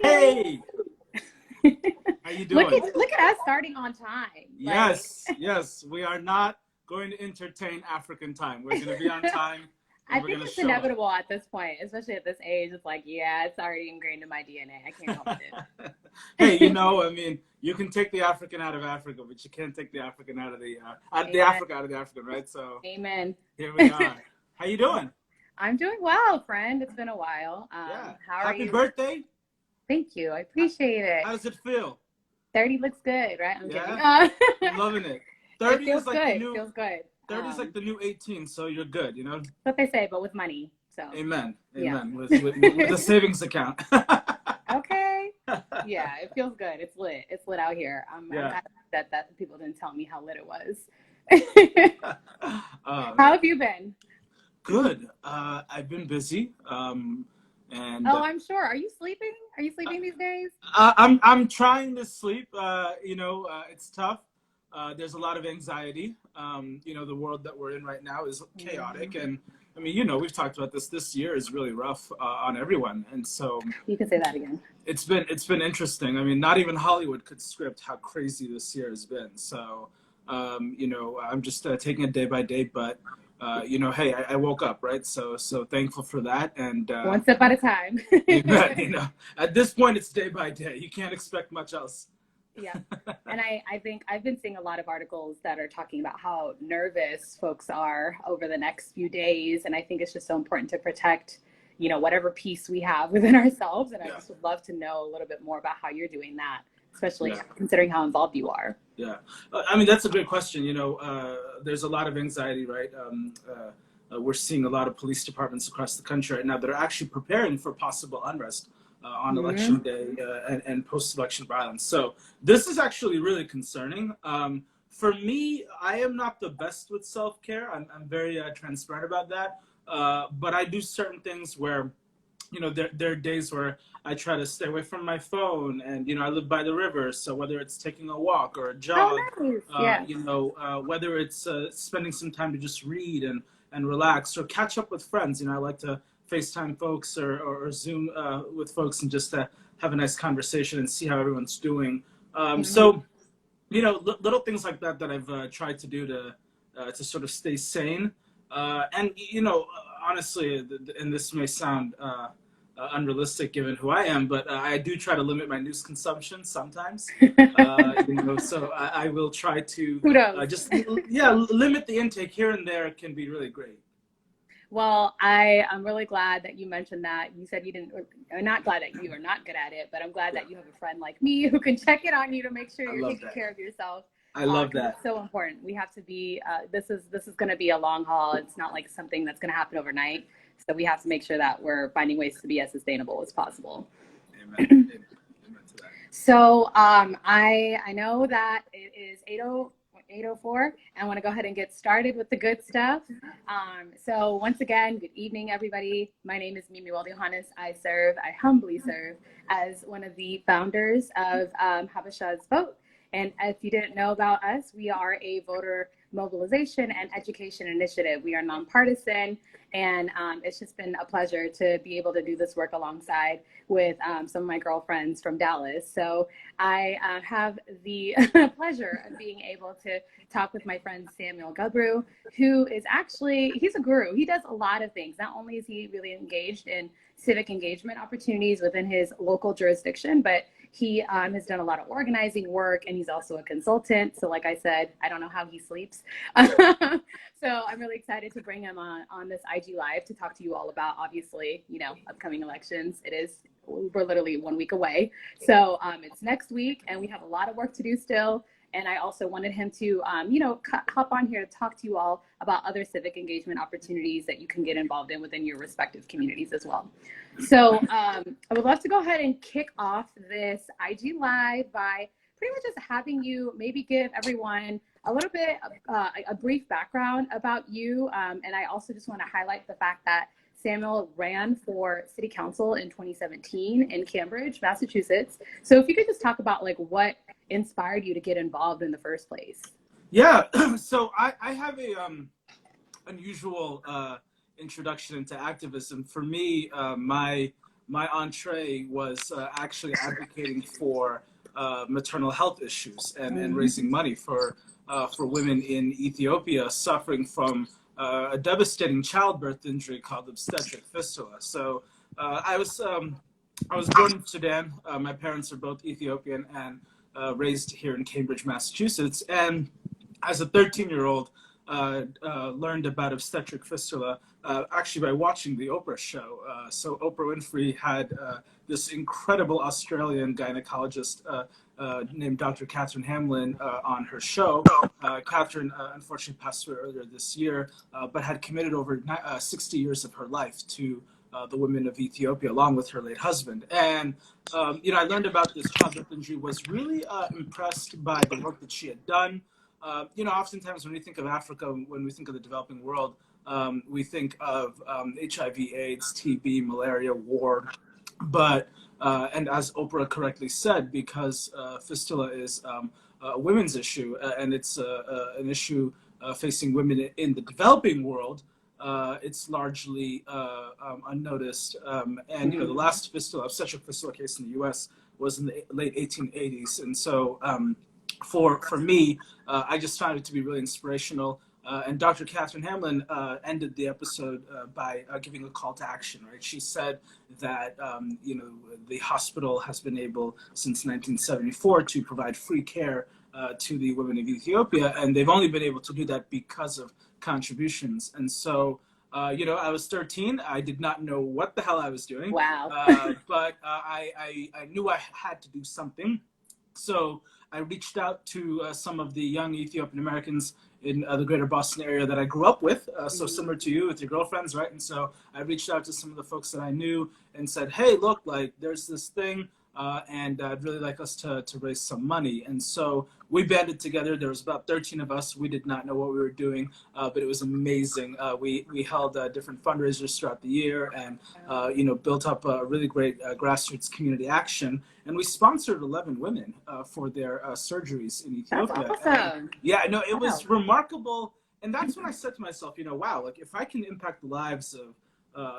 Hey. How you doing? Look at us starting on time. Yes, yes. We are not going to entertain African time. We're going to be on time, I and we're think going to it's show up. inevitable at this point, especially at this age. It's like, yeah, it's already ingrained in my DNA. I can't help it. Hey, I mean, you can take the African out of Africa, but you can't take the African out of the Africa out of the African, right? So Amen. here we are. How you doing? I'm doing well, friend. It's been a while. Yeah. How are Happy you? birthday. Thank you. I appreciate it. How does it feel? 30 looks good, right? I'm Yeah? kidding. I'm loving it. It 30 feels is like good. the new It feels good. 30 is like the new 18, so you're good, That's what they say, but with money. So. Amen. Yeah. Amen. With a savings account. Okay. Yeah, it feels good. It's lit. It's lit out here. I'm glad that people didn't tell me how lit it was. How have you been? Good. I've been busy. And I'm sure. Are you sleeping? Are you sleeping these days? I'm trying to sleep. It's tough. There's a lot of anxiety. The world that we're in right now is chaotic, and I mean, we've talked about this. This year is really rough on everyone, and so you can say that again. It's been interesting. I mean, not even Hollywood could script how crazy this year has been. So, I'm just taking it day by day. But hey, I woke up, right? So thankful for that. And one step at a time. At this point, it's day by day. You can't expect much else. Yeah. And I think I've been seeing a lot of articles that are talking about how nervous folks are over the next few days. And I think it's just so important to protect, whatever peace we have within ourselves. And I just would love to know a little bit more about how you're doing that, especially considering how involved you are. Yeah. I mean, that's a great question. There's a lot of anxiety, right? We're seeing a lot of police departments across the country right now that are actually preparing for possible unrest on election day and post-election violence. So this is actually really concerning. For me, I am not the best with self-care. I'm very transparent about that. But I do certain things where, there are days where I try to stay away from my phone, and I live by the river, so whether it's taking a walk or a jog, whether it's spending some time to just read and relax or catch up with friends. I like to FaceTime folks or Zoom with folks and just have a nice conversation and see how everyone's doing. So, little things like that I've tried to do to sort of stay sane. And, honestly, and this may sound unrealistic given who I am, but I do try to limit my news consumption sometimes. So I will try to limit the intake here and there. It can be really great. Well, I'm really glad that you mentioned that. You said I'm not glad that you are not good at it, but I'm glad that you have a friend like me who can check in on you to make sure you're taking care of yourself. I love that. It's so important. We have to be, this is going to be a long haul. It's not like something that's going to happen overnight. So we have to make sure that we're finding ways to be as sustainable as possible. Amen. Amen to that. So I know that it is 8:04. I want to go ahead and get started with the good stuff. So once again, good evening, everybody. My name is Woldeyohannes. I humbly serve as one of the founders of Habeshas Vote. And if you didn't know about us, we are a voter mobilization and education initiative. We are nonpartisan, and it's just been a pleasure to be able to do this work alongside with some of my girlfriends from Dallas. So I have the pleasure of being able to talk with my friend Samuel Gebru, who is he's a guru. He does a lot of things. Not only is he really engaged in civic engagement opportunities within his local jurisdiction, but he has done a lot of organizing work, and he's also a consultant. So like I said, I don't know how he sleeps. So I'm really excited to bring him on this IG Live to talk to you all about, obviously, upcoming elections. We're literally 1 week away. So it's next week, and we have a lot of work to do still. And I also wanted him to, hop on here to talk to you all about other civic engagement opportunities that you can get involved in within your respective communities as well. So I would love to go ahead and kick off this IG Live by pretty much just having you maybe give everyone a little bit of a brief background about you. And I also just want to highlight the fact that Samuel ran for city council in 2017 in Cambridge, Massachusetts. So if you could just talk about what inspired you to get involved in the first place. Yeah, so I have a unusual introduction into activism. For me, my my entree was actually advocating for maternal health issues and raising money for women in Ethiopia suffering from a devastating childbirth injury called obstetric fistula. So I was born in Sudan. My parents are both Ethiopian and raised here in Cambridge, Massachusetts. And as a 13-year-old, learned about obstetric fistula actually by watching the Oprah show. So Oprah Winfrey had this incredible Australian gynecologist named Dr. Catherine Hamlin on her show. Catherine unfortunately passed away earlier this year, but had committed over 60 years of her life to the women of Ethiopia, along with her late husband. And, I learned about this childbirth injury, was really impressed by the work that she had done. Oftentimes when we think of Africa, when we think of the developing world, we think of HIV, AIDS, TB, malaria, war. But, and as Oprah correctly said, because fistula is a women's issue, and it's an issue facing women in the developing world, it's largely unnoticed. And, the last obstetric fistula case in the U.S. was in the late 1880s. And so for me, I just found it to be really inspirational. And Dr. Catherine Hamlin ended the episode by giving a call to action, right? She said that, the hospital has been able since 1974 to provide free care to the women of Ethiopia, and they've only been able to do that because of contributions. And so, I was 13. I did not know what the hell I was doing. Wow. But I knew I had to do something. So I reached out to some of the young Ethiopian Americans in the greater Boston area that I grew up with, so similar to you with your girlfriends, right? And so I reached out to some of the folks that I knew and said, hey, look, like there's this thing, and I'd really like us to raise some money. And so we banded together. There was about 13 of us. We did not know what we were doing, but it was amazing. We held different fundraisers throughout the year and, built up a really great grassroots community action. And we sponsored 11 women for their surgeries in Ethiopia. That's awesome. And, it was remarkable. And that's when I said to myself, wow, like if I can impact the lives of,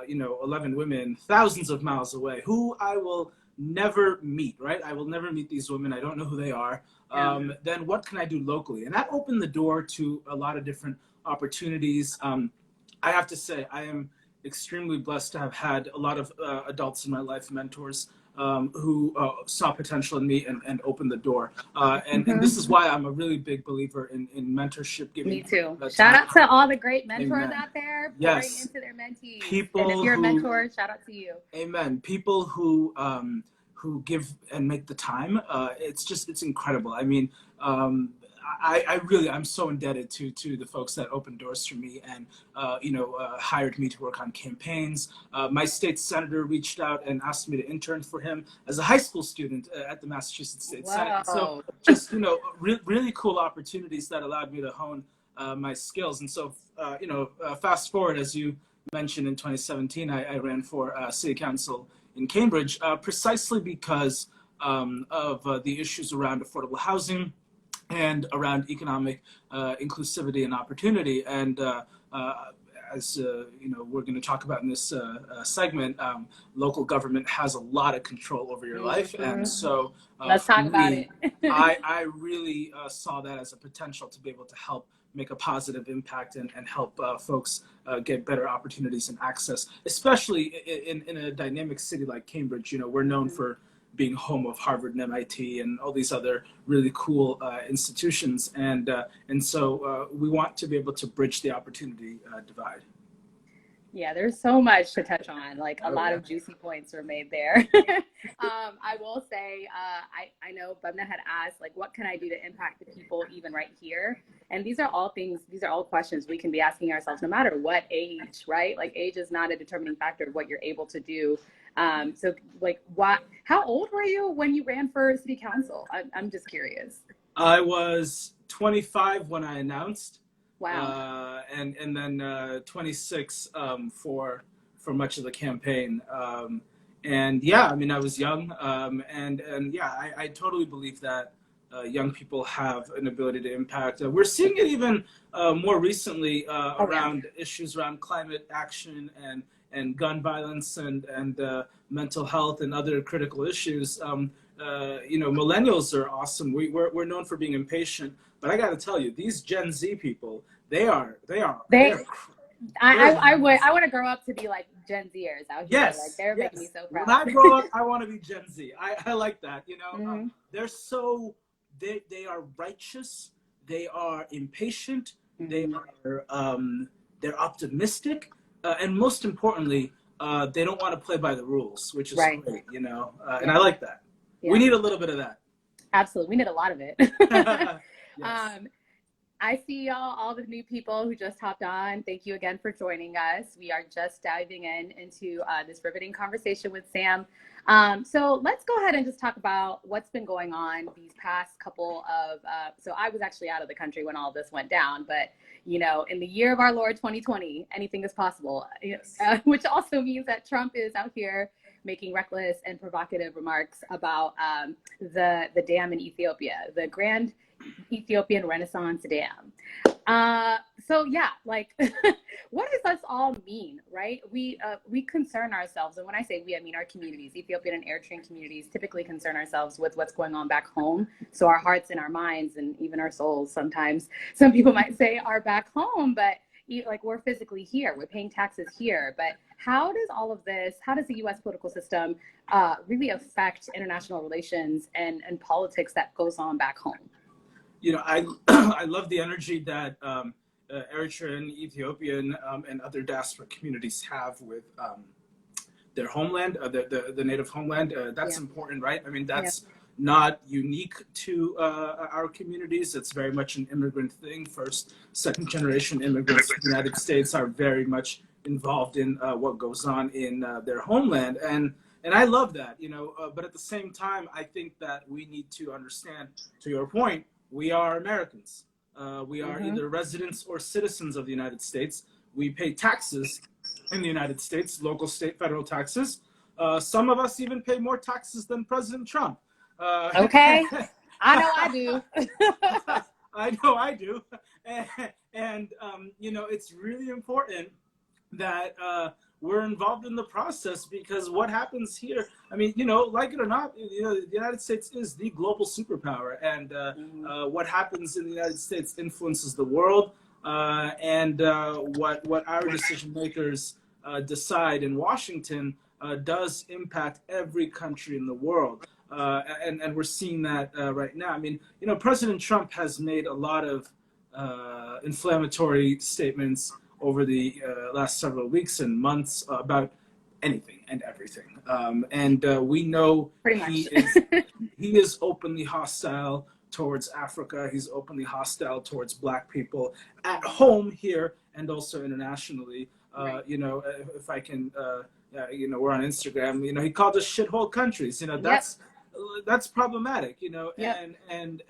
11 women thousands of miles away, who I will never meet, right? I will never meet these women. I don't know who they are. Then what can I do locally? And that opened the door to a lot of different opportunities. I have to say, I am extremely blessed to have had a lot of adults in my life, mentors, who saw potential in me and opened the door. And this is why I'm a really big believer in mentorship. Giving me too. Shout out to all the great mentors out there pouring into their mentees. People and if you're a mentor, shout out to you. Amen. People who give and make the time. It's incredible. I mean, I'm so indebted to the folks that opened doors for me and, hired me to work on campaigns. My state senator reached out and asked me to intern for him as a high school student at the Massachusetts State Senate. So just, really cool opportunities that allowed me to hone my skills. And so, fast forward, as you mentioned, in 2017, I ran for city council in Cambridge, precisely because of the issues around affordable housing and around economic inclusivity and opportunity. And as we're going to talk about in this segment, local government has a lot of control over your life. And so let's talk about it. I really saw that as a potential to be able to help make a positive impact and help folks get better opportunities and access, especially in a dynamic city like Cambridge. We're known for being home of Harvard and MIT and all these other really cool institutions. And so we want to be able to bridge the opportunity divide. Yeah, there's so much to touch on. Like a lot of juicy points were made there. I will say, I know Bubna had asked, like, what can I do to impact the people even right here? And these are all questions we can be asking ourselves no matter what age, right? Like age is not a determining factor of what you're able to do. So like how old were you when you ran for city council? I'm just curious. I was 25 when I announced. Wow. And then 26 for much of the campaign. And yeah, I mean, I was young. And yeah, I totally believe that young people have an ability to impact. We're seeing it even more recently around issues around climate action and gun violence and mental health and other critical issues. Millennials are awesome. We're known for being impatient, but I got to tell you, these Gen Z people, I want to grow up to be like Gen Zers out here. Yes, like they're making me so proud. When I grow up, I want to be Gen Z. I like that. They're they are righteous. They are impatient. They are they're optimistic, and most importantly, they don't want to play by the rules, which is great. And I like that. Yeah. We need a little bit of that. Absolutely, we need a lot of it. Yes. I see y'all, all the new people who just hopped on. Thank you again for joining us. We are just diving into this riveting conversation with Sam. So let's go ahead and just talk about what's been going on these past couple of, so I was actually out of the country when all of this went down, but in the year of our Lord 2020, anything is possible, which also means that Trump is out here making reckless and provocative remarks about the dam in Ethiopia, the Grand Ethiopian Renaissance Dam. So yeah, like, what does this all mean, right? We concern ourselves, and when I say we, I mean our communities, Ethiopian and Eritrean communities, typically concern ourselves with what's going on back home. So our hearts and our minds, and even our souls, sometimes some people might say are back home, but like we're physically here, we're paying taxes here. But how does all of this, how does the U.S. political system really affect international relations and politics that goes on back home? I love the energy that Eritrean, Ethiopian, and other diaspora communities have with their homeland, the native homeland. That's important, right? I mean, that's not unique to our communities. It's very much an immigrant thing. First, second generation immigrants to the United States are very much involved in what goes on in their homeland. And I love that, but at the same time, I think that we need to understand, to your point, we are Americans. We are either residents or citizens of the United States. We pay taxes in the United States, local, state, federal taxes. Some of us even pay more taxes than President Trump. Okay, I know I do. I know I do. And it's really important that we're involved in the process, because what happens here, I mean, like it or not, the United States is the global superpower, and what happens in the United States influences the world, and what our decision makers decide in Washington does impact every country in the world, and we're seeing that right now. I mean, President Trump has made a lot of inflammatory statements over the last several weeks and months about anything and everything. And we know he is openly hostile towards Africa. He's openly hostile towards Black people at home here and also internationally. If I can, we're on Instagram, he called us shithole countries. That's problematic, and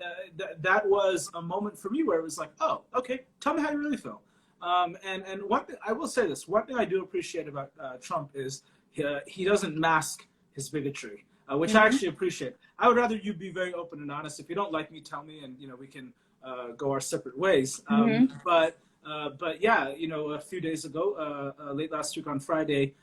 that was a moment for me where it was like, oh, okay, tell me how you really feel. And one thing I will say this, one thing I do appreciate about Trump is he doesn't mask his bigotry, which I actually appreciate. I would rather you be very open and honest. If you don't like me, tell me, and we can go our separate ways. But yeah, a few days ago, late last week on Friday,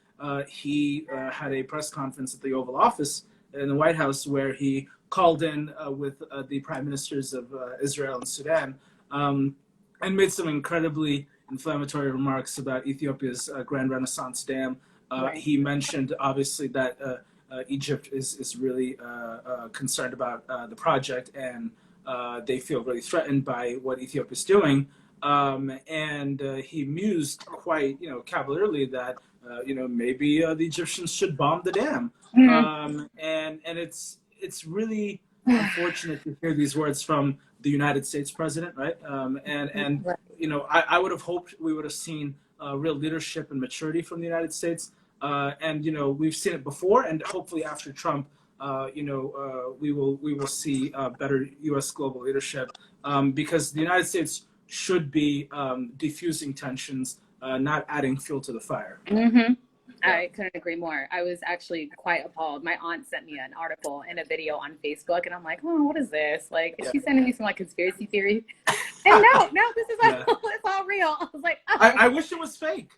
he had a press conference at the Oval Office in the White House where he called in with the prime ministers of Israel and Sudan, and made some incredibly inflammatory remarks about Ethiopia's Grand Renaissance Dam. He mentioned, obviously, that Egypt is really concerned about the project, and they feel really threatened by what Ethiopia is doing. And he mused quite, cavalierly that, maybe the Egyptians should bomb the dam. And it's really unfortunate to hear these words from the United States president, right? I would have hoped we would have seen real leadership and maturity from the United States. And we've seen it before, and hopefully after Trump, we will see better U.S. global leadership, because the United States should be diffusing tensions, not adding fuel to the fire. I couldn't agree more. I was actually quite appalled. My aunt sent me an article and a video on Facebook, and I'm like, oh, what is this? Like, is she sending me some conspiracy theory? And no, this is it's all real. I was like, oh. I wish it was fake.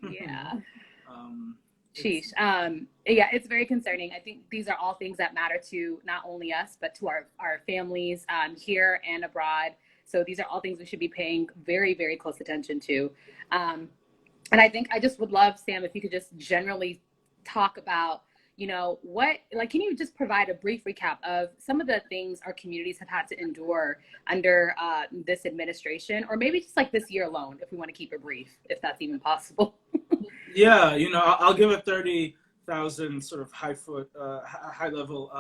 Yeah. Sheesh. Yeah, it's very concerning. I think these are all things that matter to not only us, but to our families here and abroad. So these are all things we should be paying very, very close attention to. And I think I just would love, Sam, if you could just generally talk about, can you just provide a brief recap of some of the things our communities have had to endure under this administration, or maybe just like this year alone, if we want to keep it brief, if that's even possible. Yeah, I'll give a 30,000 sort of high level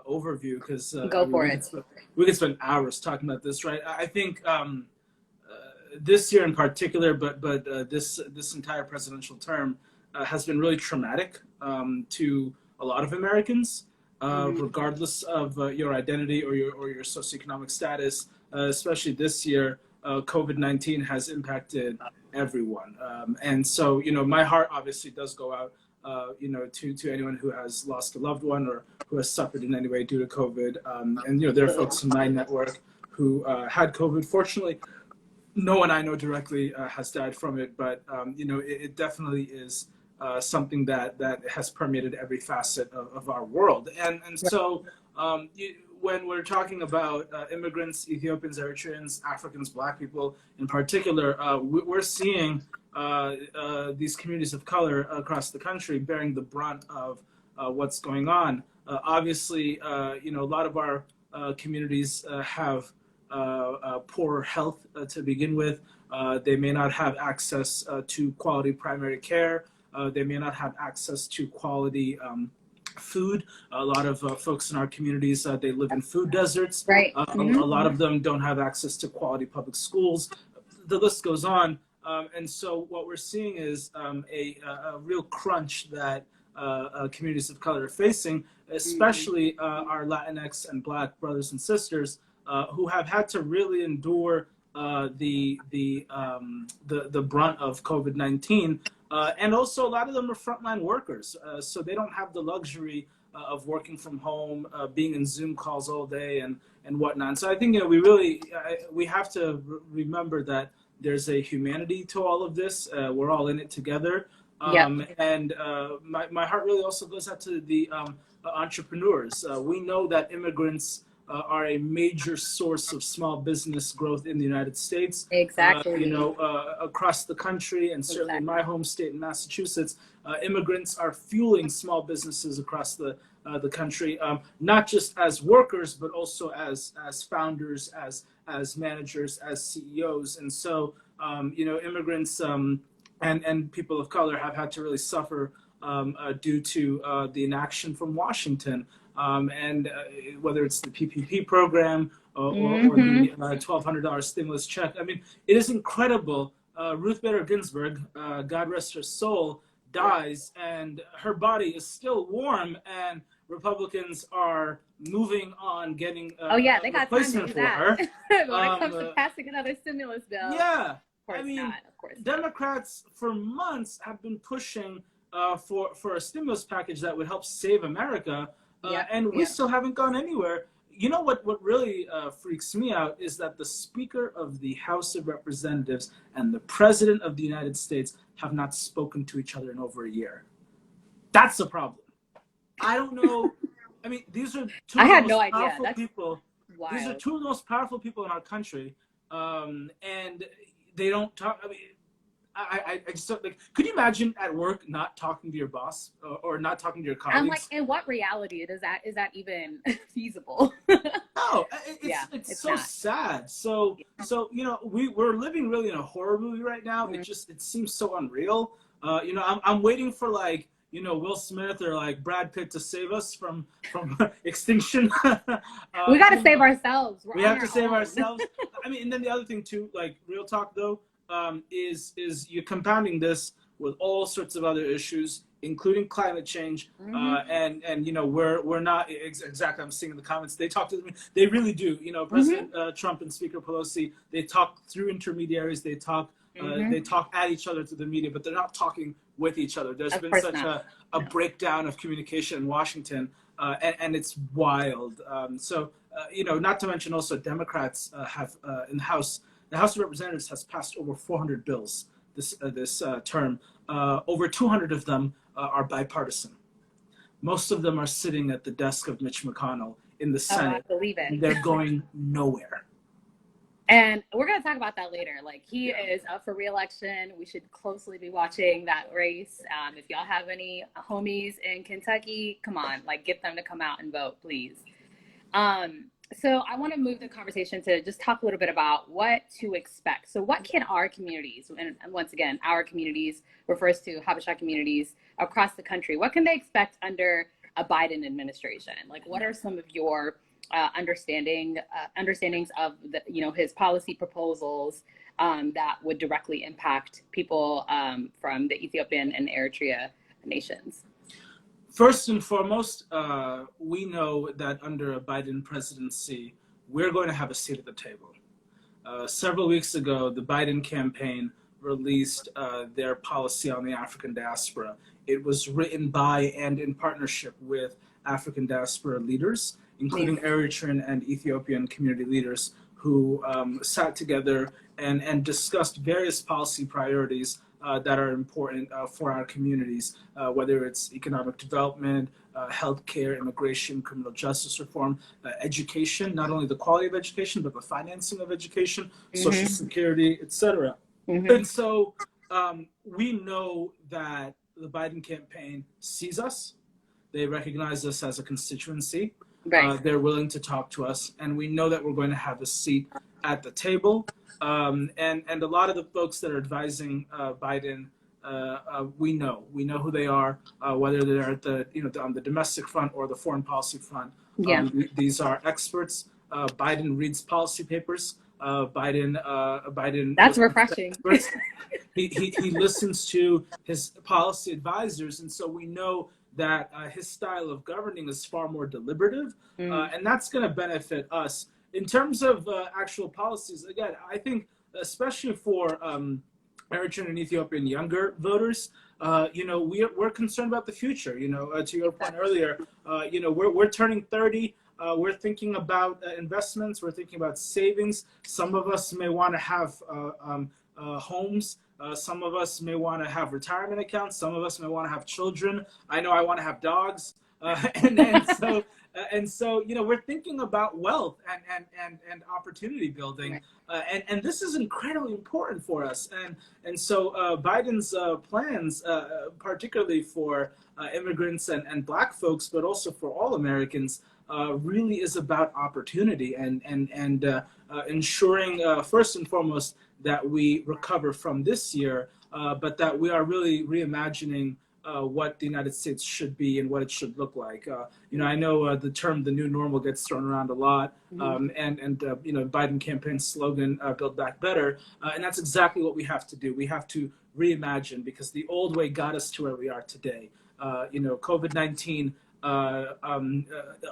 overview, because Go for it. We could spend hours talking about this, right? I think this year in particular, but this entire presidential term has been really traumatic to a lot of Americans, regardless of your identity or your socioeconomic status. Especially this year, COVID-19 has impacted everyone, and so my heart obviously does go out to anyone who has lost a loved one or who has suffered in any way due to COVID. And there are folks in my network who had COVID. Fortunately, no one I know directly has died from it, but it definitely is something that has permeated every facet of our world. And so when we're talking about immigrants, Ethiopians, Eritreans, Africans, Black people in particular, we're seeing these communities of color across the country bearing the brunt of what's going on. Obviously, a lot of our communities have poor health to begin with. They may not have access to quality primary care. They may not have access to quality food. A lot of folks in our communities, they live in food deserts. Right. A lot of them don't have access to quality public schools. The list goes on. And so what we're seeing is a real crunch that communities of color are facing, especially our Latinx and Black brothers and sisters who have had to really endure the brunt of COVID-19. And also a lot of them are frontline workers, so they don't have the luxury of working from home, being in Zoom calls all day and whatnot. So I think we have to remember that there's a humanity to all of this. We're all in it together. And my heart really also goes out to the entrepreneurs. We know that immigrants are a major source of small business growth in the United States. Exactly. Across the country, and certainly in my home state in Massachusetts, immigrants are fueling small businesses across the country, not just as workers, but also as founders, as managers, as CEOs. And so, immigrants and people of color have had to really suffer due to the inaction from Washington. And whether it's the PPP program or the $1,200 stimulus check. I mean, it is incredible. Ruth Bader Ginsburg, God rest her soul, dies, and her body is still warm, and Republicans are moving on getting they got replacement for her. when it comes to passing another stimulus bill. Yeah. Of course Democrats for months have been pushing for a stimulus package that would help save America. And we still haven't gone anywhere. You know what really freaks me out is that the Speaker of the House of Representatives and the President of the United States have not spoken to each other in over a year. That's the problem. I don't know. I mean, these are two of the most powerful people. Wild. These are two of the most powerful people in our country, and they don't talk. I mean, I just don't, could you imagine at work not talking to your boss or not talking to your colleagues? I'm like, in what reality is that even feasible? No, it's so sad. So we're living really in a horror movie right now. It seems so unreal. I'm waiting for Will Smith or Brad Pitt to save us from extinction. We got to save ourselves. We have to save ourselves. I mean, and then the other thing too, real talk though. Is you're compounding this with all sorts of other issues, including climate change, and we're not exactly. I'm seeing in the comments they talk to them. They really do. President Trump and Speaker Pelosi, they talk through intermediaries. They talk at each other through the media, but they're not talking with each other. There's been such a breakdown of communication in Washington, and it's wild. Not to mention also Democrats have in the House. The House of Representatives has passed over 400 bills this term. Over 200 of them are bipartisan. Most of them are sitting at the desk of Mitch McConnell in the Senate. I believe it. And they're going nowhere. And we're going to talk about that later. Like, he is up for re-election. We should closely be watching that race. If y'all have any homies in Kentucky, come on, like, get them to come out and vote, please. So I want to move the conversation to just talk a little bit about what to expect. So what can our communities, and once again, our communities refers to Habesha communities across the country, what can they expect under a Biden administration? Like, what are some of your understandings of the, his policy proposals that would directly impact people from the Ethiopian and Eritrea nations? First and foremost, we know that under a Biden presidency, we're going to have a seat at the table. Several weeks ago, the Biden campaign released their policy on the African diaspora. It was written by and in partnership with African diaspora leaders, including Eritrean and Ethiopian community leaders who sat together and discussed various policy priorities that are important for our communities, whether it's economic development, healthcare, immigration, criminal justice reform, education, not only the quality of education, but the financing of education, social security, etc. And so we know that the Biden campaign sees us. They recognize us as a constituency. Right. They're willing to talk to us, and we know that we're going to have a seat at the table. And a lot of the folks that are advising Biden, we know who they are, whether they're at the on the domestic front or the foreign policy front. Yeah. These are experts. Biden reads policy papers. Biden. That's refreshing. He listens to his policy advisors, and so we know that his style of governing is far more deliberative, and that's going to benefit us. In terms of actual policies, again, I think especially for Eritrean and Ethiopian younger voters, we're concerned about the future. To your point earlier, we're turning 30. We're thinking about investments. We're thinking about savings. Some of us may want to have homes. Some of us may want to have retirement accounts. Some of us may want to have children. I know I want to have dogs. And so we're thinking about wealth and opportunity building, and this is incredibly important for us. And so Biden's plans, particularly for immigrants and Black folks, but also for all Americans, really is about opportunity and ensuring first and foremost that we recover from this year, but that we are really reimagining what the United States should be and what it should look like. I know the term "the new normal" gets thrown around a lot, and Biden campaign slogan "Build Back Better," and that's exactly what we have to do. We have to reimagine, because the old way got us to where we are today. COVID-19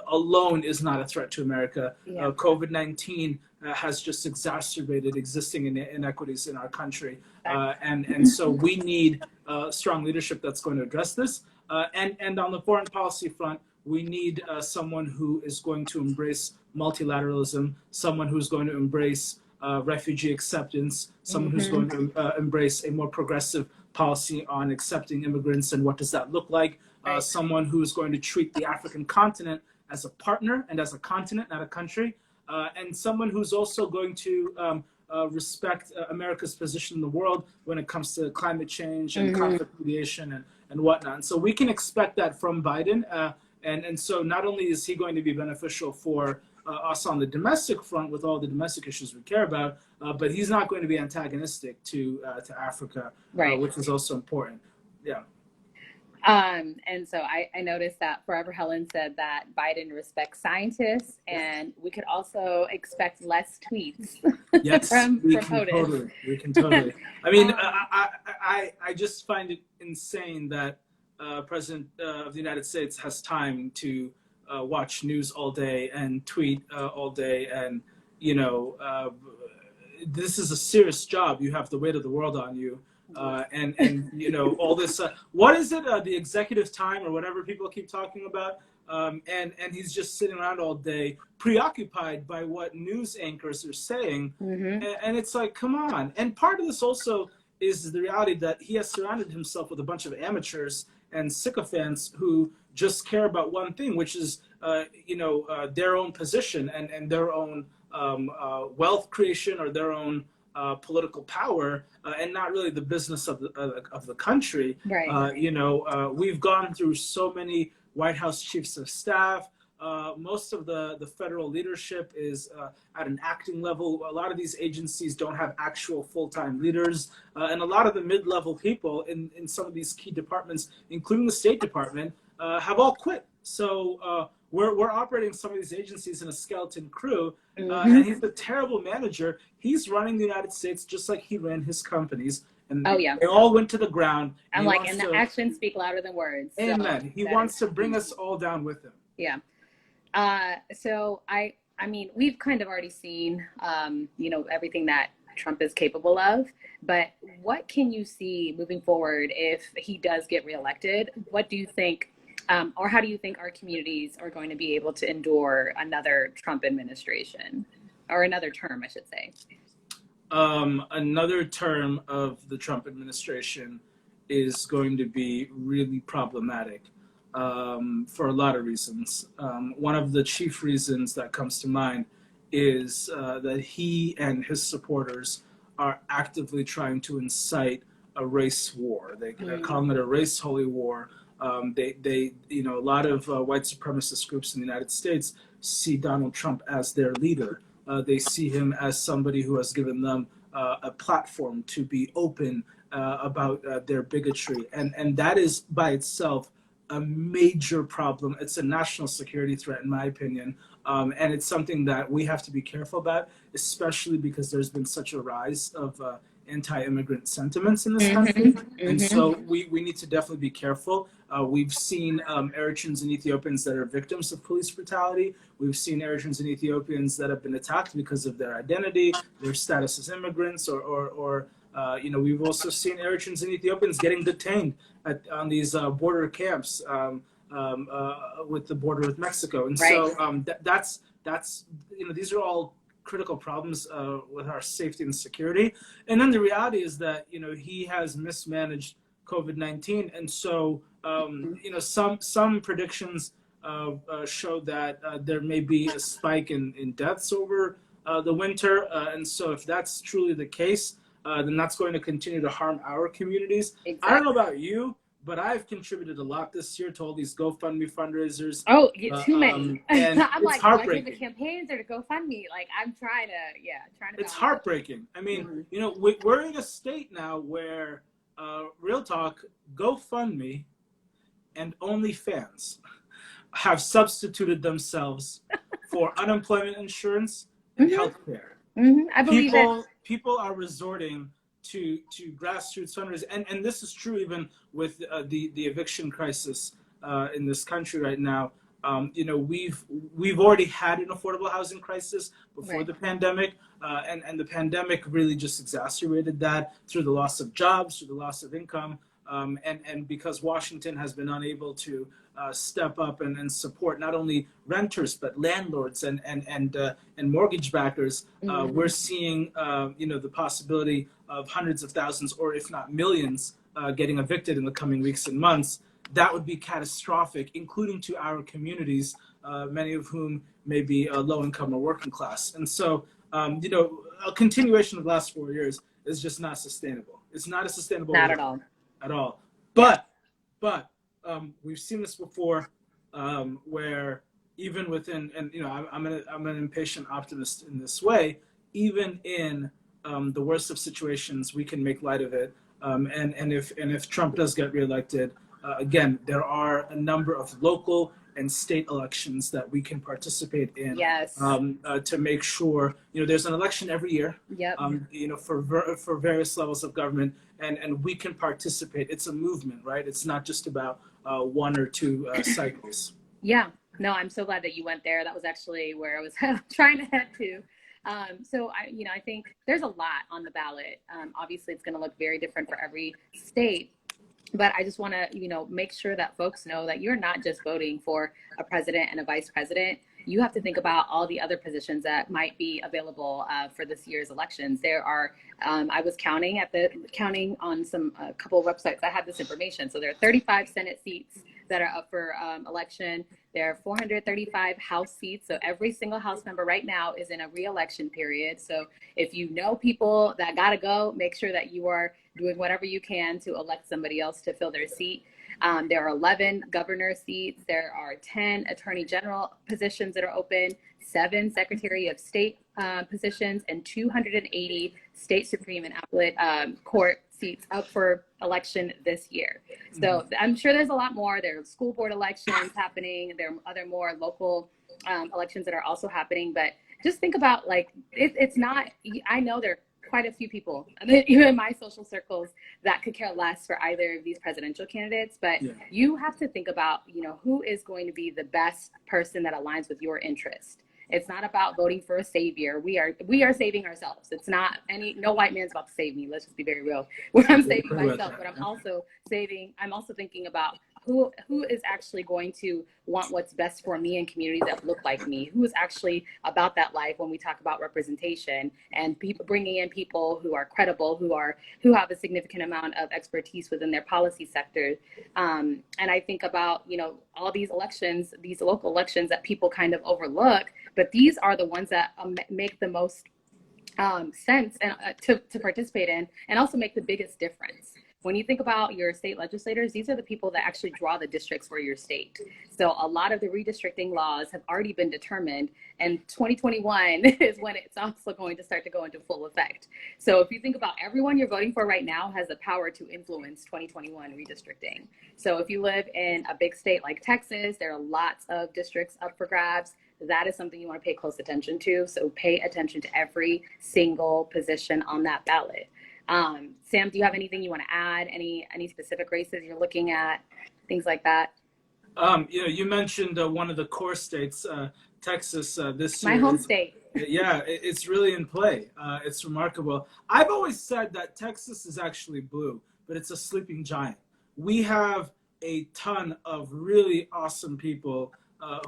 alone is not a threat to America. Yeah. COVID-19 has just exacerbated existing inequities in our country. And so we need strong leadership that's going to address this. And on the foreign policy front, we need someone who is going to embrace multilateralism, someone who's going to embrace refugee acceptance, someone who's going to embrace a more progressive policy on accepting immigrants and what does that look like. Someone who's going to treat the African continent as a partner and as a continent, not a country, and someone who's also going to respect America's position in the world when it comes to climate change and conflict mediation and whatnot. And so we can expect that from Biden. And so not only is he going to be beneficial for us on the domestic front with all the domestic issues we care about, but he's not going to be antagonistic to Africa, which is also important. Yeah. And so I noticed that Forever Helen said that Biden respects scientists, and we could also expect less tweets. Yes, from we can totally. I mean, I just find it insane that President of the United States has time to watch news all day and tweet all day, and this is a serious job. You have the weight of the world on you. And all this, what is it, the executive time or whatever people keep talking about, and he's just sitting around all day preoccupied by what news anchors are saying, and it's like, come on. And part of this also is the reality that he has surrounded himself with a bunch of amateurs, and sycophants who just care about one thing, which is their own position and their own wealth creation or their own political power, and not really the business of the country. Right. We've gone through so many White House chiefs of staff. Most of the federal leadership is at an acting level. A lot of these agencies don't have actual full-time leaders. And a lot of the mid-level people in some of these key departments, including the State Department, have all quit. So we're operating some of these agencies in a skeleton crew. And he's a terrible manager. He's running the United States just like he ran his companies. And they all went to the ground. And the actions speak louder than words. Amen. He wants to bring us all down with him. Yeah. So I mean, we've kind of already seen, everything that Trump is capable of, but what can you see moving forward if he does get reelected? What do you think, or how do you think our communities are going to be able to endure another Trump administration, or another term, I should say? Another term of the Trump administration is going to be really problematic. For a lot of reasons. One of the chief reasons that comes to mind is that he and his supporters are actively trying to incite a race war. They're calling it a race holy war. A lot of white supremacist groups in the United States see Donald Trump as their leader. They see him as somebody who has given them a platform to be open about their bigotry. And that is by itself a major problem. It's a national security threat, in my opinion. And it's something that we have to be careful about, especially because there's been such a rise of anti-immigrant sentiments in this country. And so we need to definitely be careful. We've seen Eritreans and Ethiopians that are victims of police brutality. We've seen Eritreans and Ethiopians that have been attacked because of their identity, their status as immigrants, or we've also seen Eritreans and Ethiopians getting detained on these border camps with the border with Mexico. And so that's these are all critical problems with our safety and security. And then the reality is that, he has mismanaged COVID-19. And so, some predictions show that there may be a spike in deaths over the winter. And so if that's truly the case, then that's going to continue to harm our communities. Exactly. I don't know about you, but I've contributed a lot this year to all these GoFundMe fundraisers. Oh, too many. And I'm it's heartbreaking. Do I do the campaigns or to GoFundMe? Like, I'm trying to. It's heartbreaking. I mean, we're in a state now where, real talk, GoFundMe and OnlyFans have substituted themselves for unemployment insurance and healthcare. I believe it. People are resorting to grassroots fundraising, and this is true even with the eviction crisis in this country right now. We've already had an affordable housing crisis before the pandemic, and the pandemic really just exacerbated that through the loss of jobs, through the loss of income, and because Washington has been unable to step up and support not only renters but landlords and mortgage backers. We're seeing the possibility of hundreds of thousands, or if not millions, getting evicted in the coming weeks and months. That would be catastrophic, including to our communities, many of whom may be low income or working class. And so, a continuation of the last 4 years is just not sustainable. It's not a sustainable. Not at all. At all. But we've seen this before, where even within, and I'm an impatient optimist in this way. Even in the worst of situations, we can make light of it. And if Trump does get reelected, again, there are a number of local and state elections that we can participate in. Yes. To make sure, there's an election every year. Yep. For various levels of government, and we can participate. It's a movement, right? It's not just about one or two cycles. Yeah. No, I'm so glad that you went there. That was actually where I was trying to head to. So I think there's a lot on the ballot. Obviously, it's going to look very different for every state. But I just want to, make sure that folks know that you're not just voting for a president and a vice president. You have to think about all the other positions that might be available for this year's elections. There are, I was counting on a couple of websites. I had this information. So there are 35 Senate seats that are up for election. There are 435 House seats. So every single House member right now is in a re-election period. So if you know people that got to go, make sure that you are doing whatever you can to elect somebody else to fill their seat. There are 11 governor seats. There are 10 attorney general positions that are open, 7 secretary of state positions, and 280 state supreme and appellate court seats up for election this year. So I'm sure there's a lot more. There are school board elections happening. There are other more local elections that are also happening. But just think about, it's not, I know there are quite a few people, even in my social circles, that could care less for either of these presidential candidates. But you have to think about, who is going to be the best person that aligns with your interest. It's not about voting for a savior. We are saving ourselves. It's not no white man's about to save me. Let's just be very real. Where I'm saving myself, but I'm also thinking about who is actually going to want what's best for me and communities that look like me, who is actually about that life when we talk about representation and people, bringing in people who are credible, who have a significant amount of expertise within their policy sector. And I think about, all these elections, these local elections that people kind of overlook, but these are the ones that make the most sense and to participate in, and also make the biggest difference. When you think about your state legislators, these are the people that actually draw the districts for your state. So a lot of the redistricting laws have already been determined, and 2021 is when it's also going to start to go into full effect. So if you think about everyone you're voting for right now has the power to influence 2021 redistricting. So if you live in a big state like Texas, there are lots of districts up for grabs. That is something you want to pay close attention to. So pay attention to every single position on that ballot. Sam, do you have anything you want to add? Any specific races you're looking at, things like that? You mentioned one of the core states, Texas, this year. My home state. Yeah, it's really in play. It's remarkable. I've always said that Texas is actually blue, but it's a sleeping giant. We have a ton of really awesome people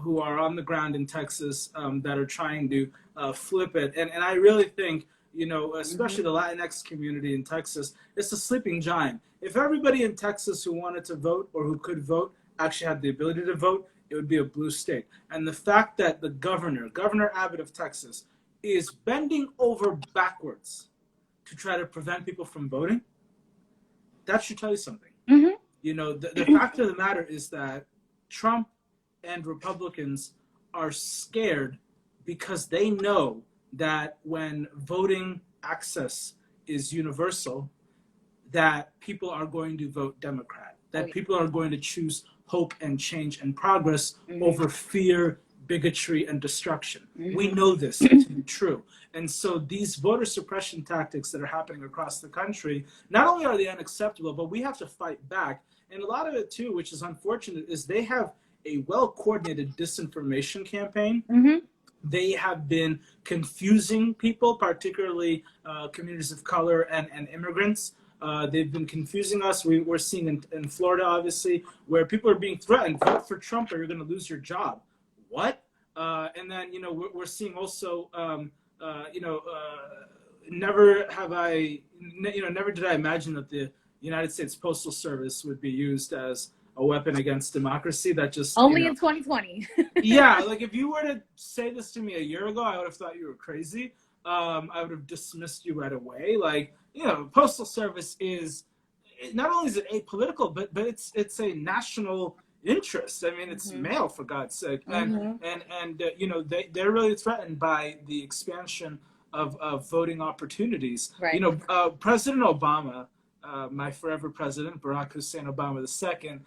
who are on the ground in Texas that are trying to flip it. And I really think, especially the Latinx community in Texas, it's a sleeping giant. If everybody in Texas who wanted to vote or who could vote actually had the ability to vote, it would be a blue state. And the fact that the Governor Abbott of Texas, is bending over backwards to try to prevent people from voting, that should tell you something. The fact of the matter is that Trump and Republicans are scared because they know that when voting access is universal, that people are going to vote Democrat, that people are going to choose hope and change and progress over fear, bigotry, and destruction. We know this to be true. And so these voter suppression tactics that are happening across the country, not only are they unacceptable, but we have to fight back. And a lot of it too, which is unfortunate, is they have a well-coordinated disinformation campaign. They have been confusing people, particularly communities of color and immigrants. They've been confusing us. We're seeing in Florida, obviously, where people are being threatened, vote for Trump or you're going to lose your job. What? And then, we're seeing also, never did I imagine that the United States Postal Service would be used as a weapon against democracy. That just only in 2020. Yeah, like if you were to say this to me a year ago, I would have thought you were crazy. I would have dismissed you right away. Postal Service is, not only is it apolitical, but it's a national interest. I mean, it's mail, for God's sake, and they're really threatened by the expansion of voting opportunities. Right. President Obama, my forever president, Barack Hussein Obama II,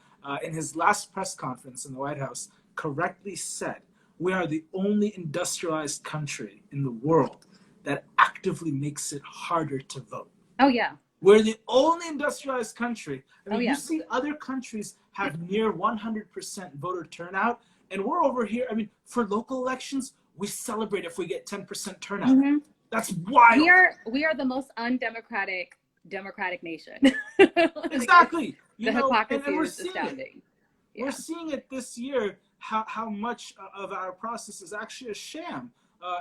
in his last press conference in the White House, correctly said, we are the only industrialized country in the world that actively makes it harder to vote. Oh, yeah. We're the only industrialized country. You see other countries have near 100% voter turnout, and we're over here. For local elections, we celebrate if we get 10% turnout. That's wild. We are the most undemocratic democratic nation. Exactly. You The know, hypocrisy and we're is seeing it. astounding. Yeah. We're seeing it this year, how much of our process is actually a sham.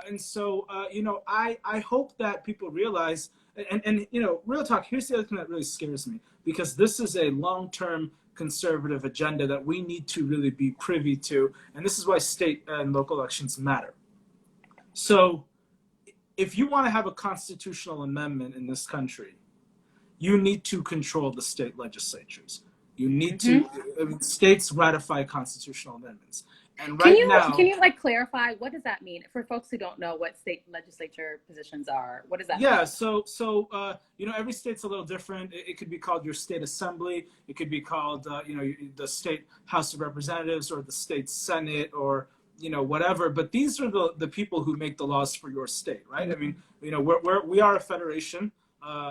And so, you know, I hope that people realize, and, you know, real talk, here's the other thing that really scares me, because this is a long-term conservative agenda that we need to really be privy to. And this is why state and local elections matter. So if you want to have a constitutional amendment in this country, you need to control the state legislatures. You need to, states ratify constitutional amendments. And right now, can you like clarify what does that mean for folks who don't know what state legislature positions are? What does that mean? yeah, so you know, every state's a little different. It could be called your state assembly. It could be called you know, the state House of Representatives or the state Senate, or you know, whatever. But these are the people who make the laws for your state, right? I mean, you know, we are a federation.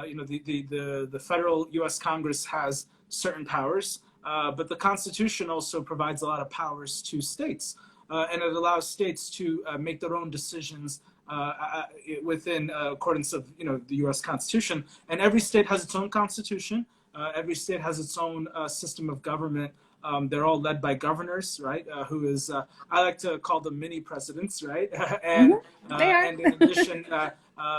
You know, the federal U.S. Congress has certain powers, but the Constitution also provides a lot of powers to states, and it allows states to make their own decisions within accordance of, you know, the U.S. Constitution. And every state has its own constitution. Every state has its own system of government. They're all led by governors, right? Who is I like to call them mini presidents, right? And and in addition,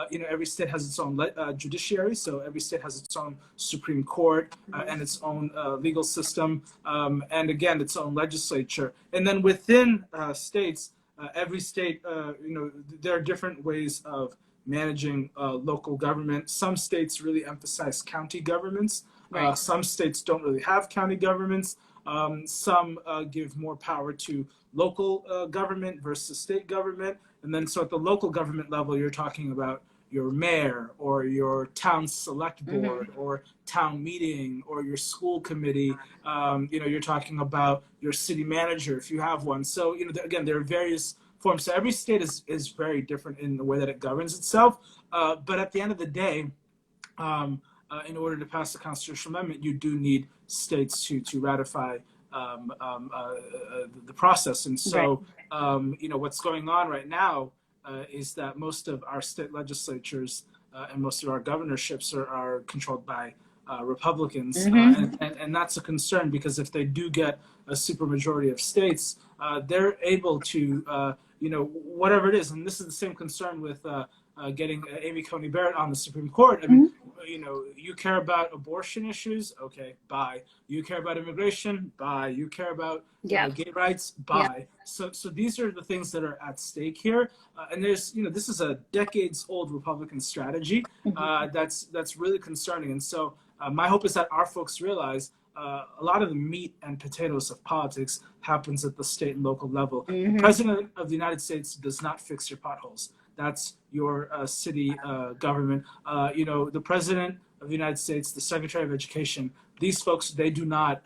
you know, every state has its own judiciary, so every state has its own Supreme Court and its own legal system, and again, its own legislature. And then within states, every state, you know, there are different ways of managing local government. Some states really emphasize county governments. Right. Some states don't really have county governments. Some give more power to local government versus state government. And then so at the local government level, you're talking about your mayor or your town select board or town meeting or your school committee. You know, you're talking about your city manager if you have one. So, you know, again, there are various forms. So every state is very different in the way that it governs itself. But at the end of the day, in order to pass the constitutional amendment, you do need states to ratify the process. And so, you know, what's going on right now is that most of our state legislatures and most of our governorships are controlled by Republicans. And that's a concern, because if they do get a supermajority of states, they're able to, you know, whatever it is. And this is the same concern with getting Amy Coney Barrett on the Supreme Court. I mean, you know, you care about abortion issues, okay, bye. You care about immigration, bye. You care about gay rights, bye. So these are the things that are at stake here. And there's, you know, this is a decades-old Republican strategy that's really concerning. And so my hope is that our folks realize a lot of the meat and potatoes of politics happens at the state and local level. The President of the United States does not fix your potholes. That's your city government. You know, the President of the United States, the Secretary of Education, these folks, they do not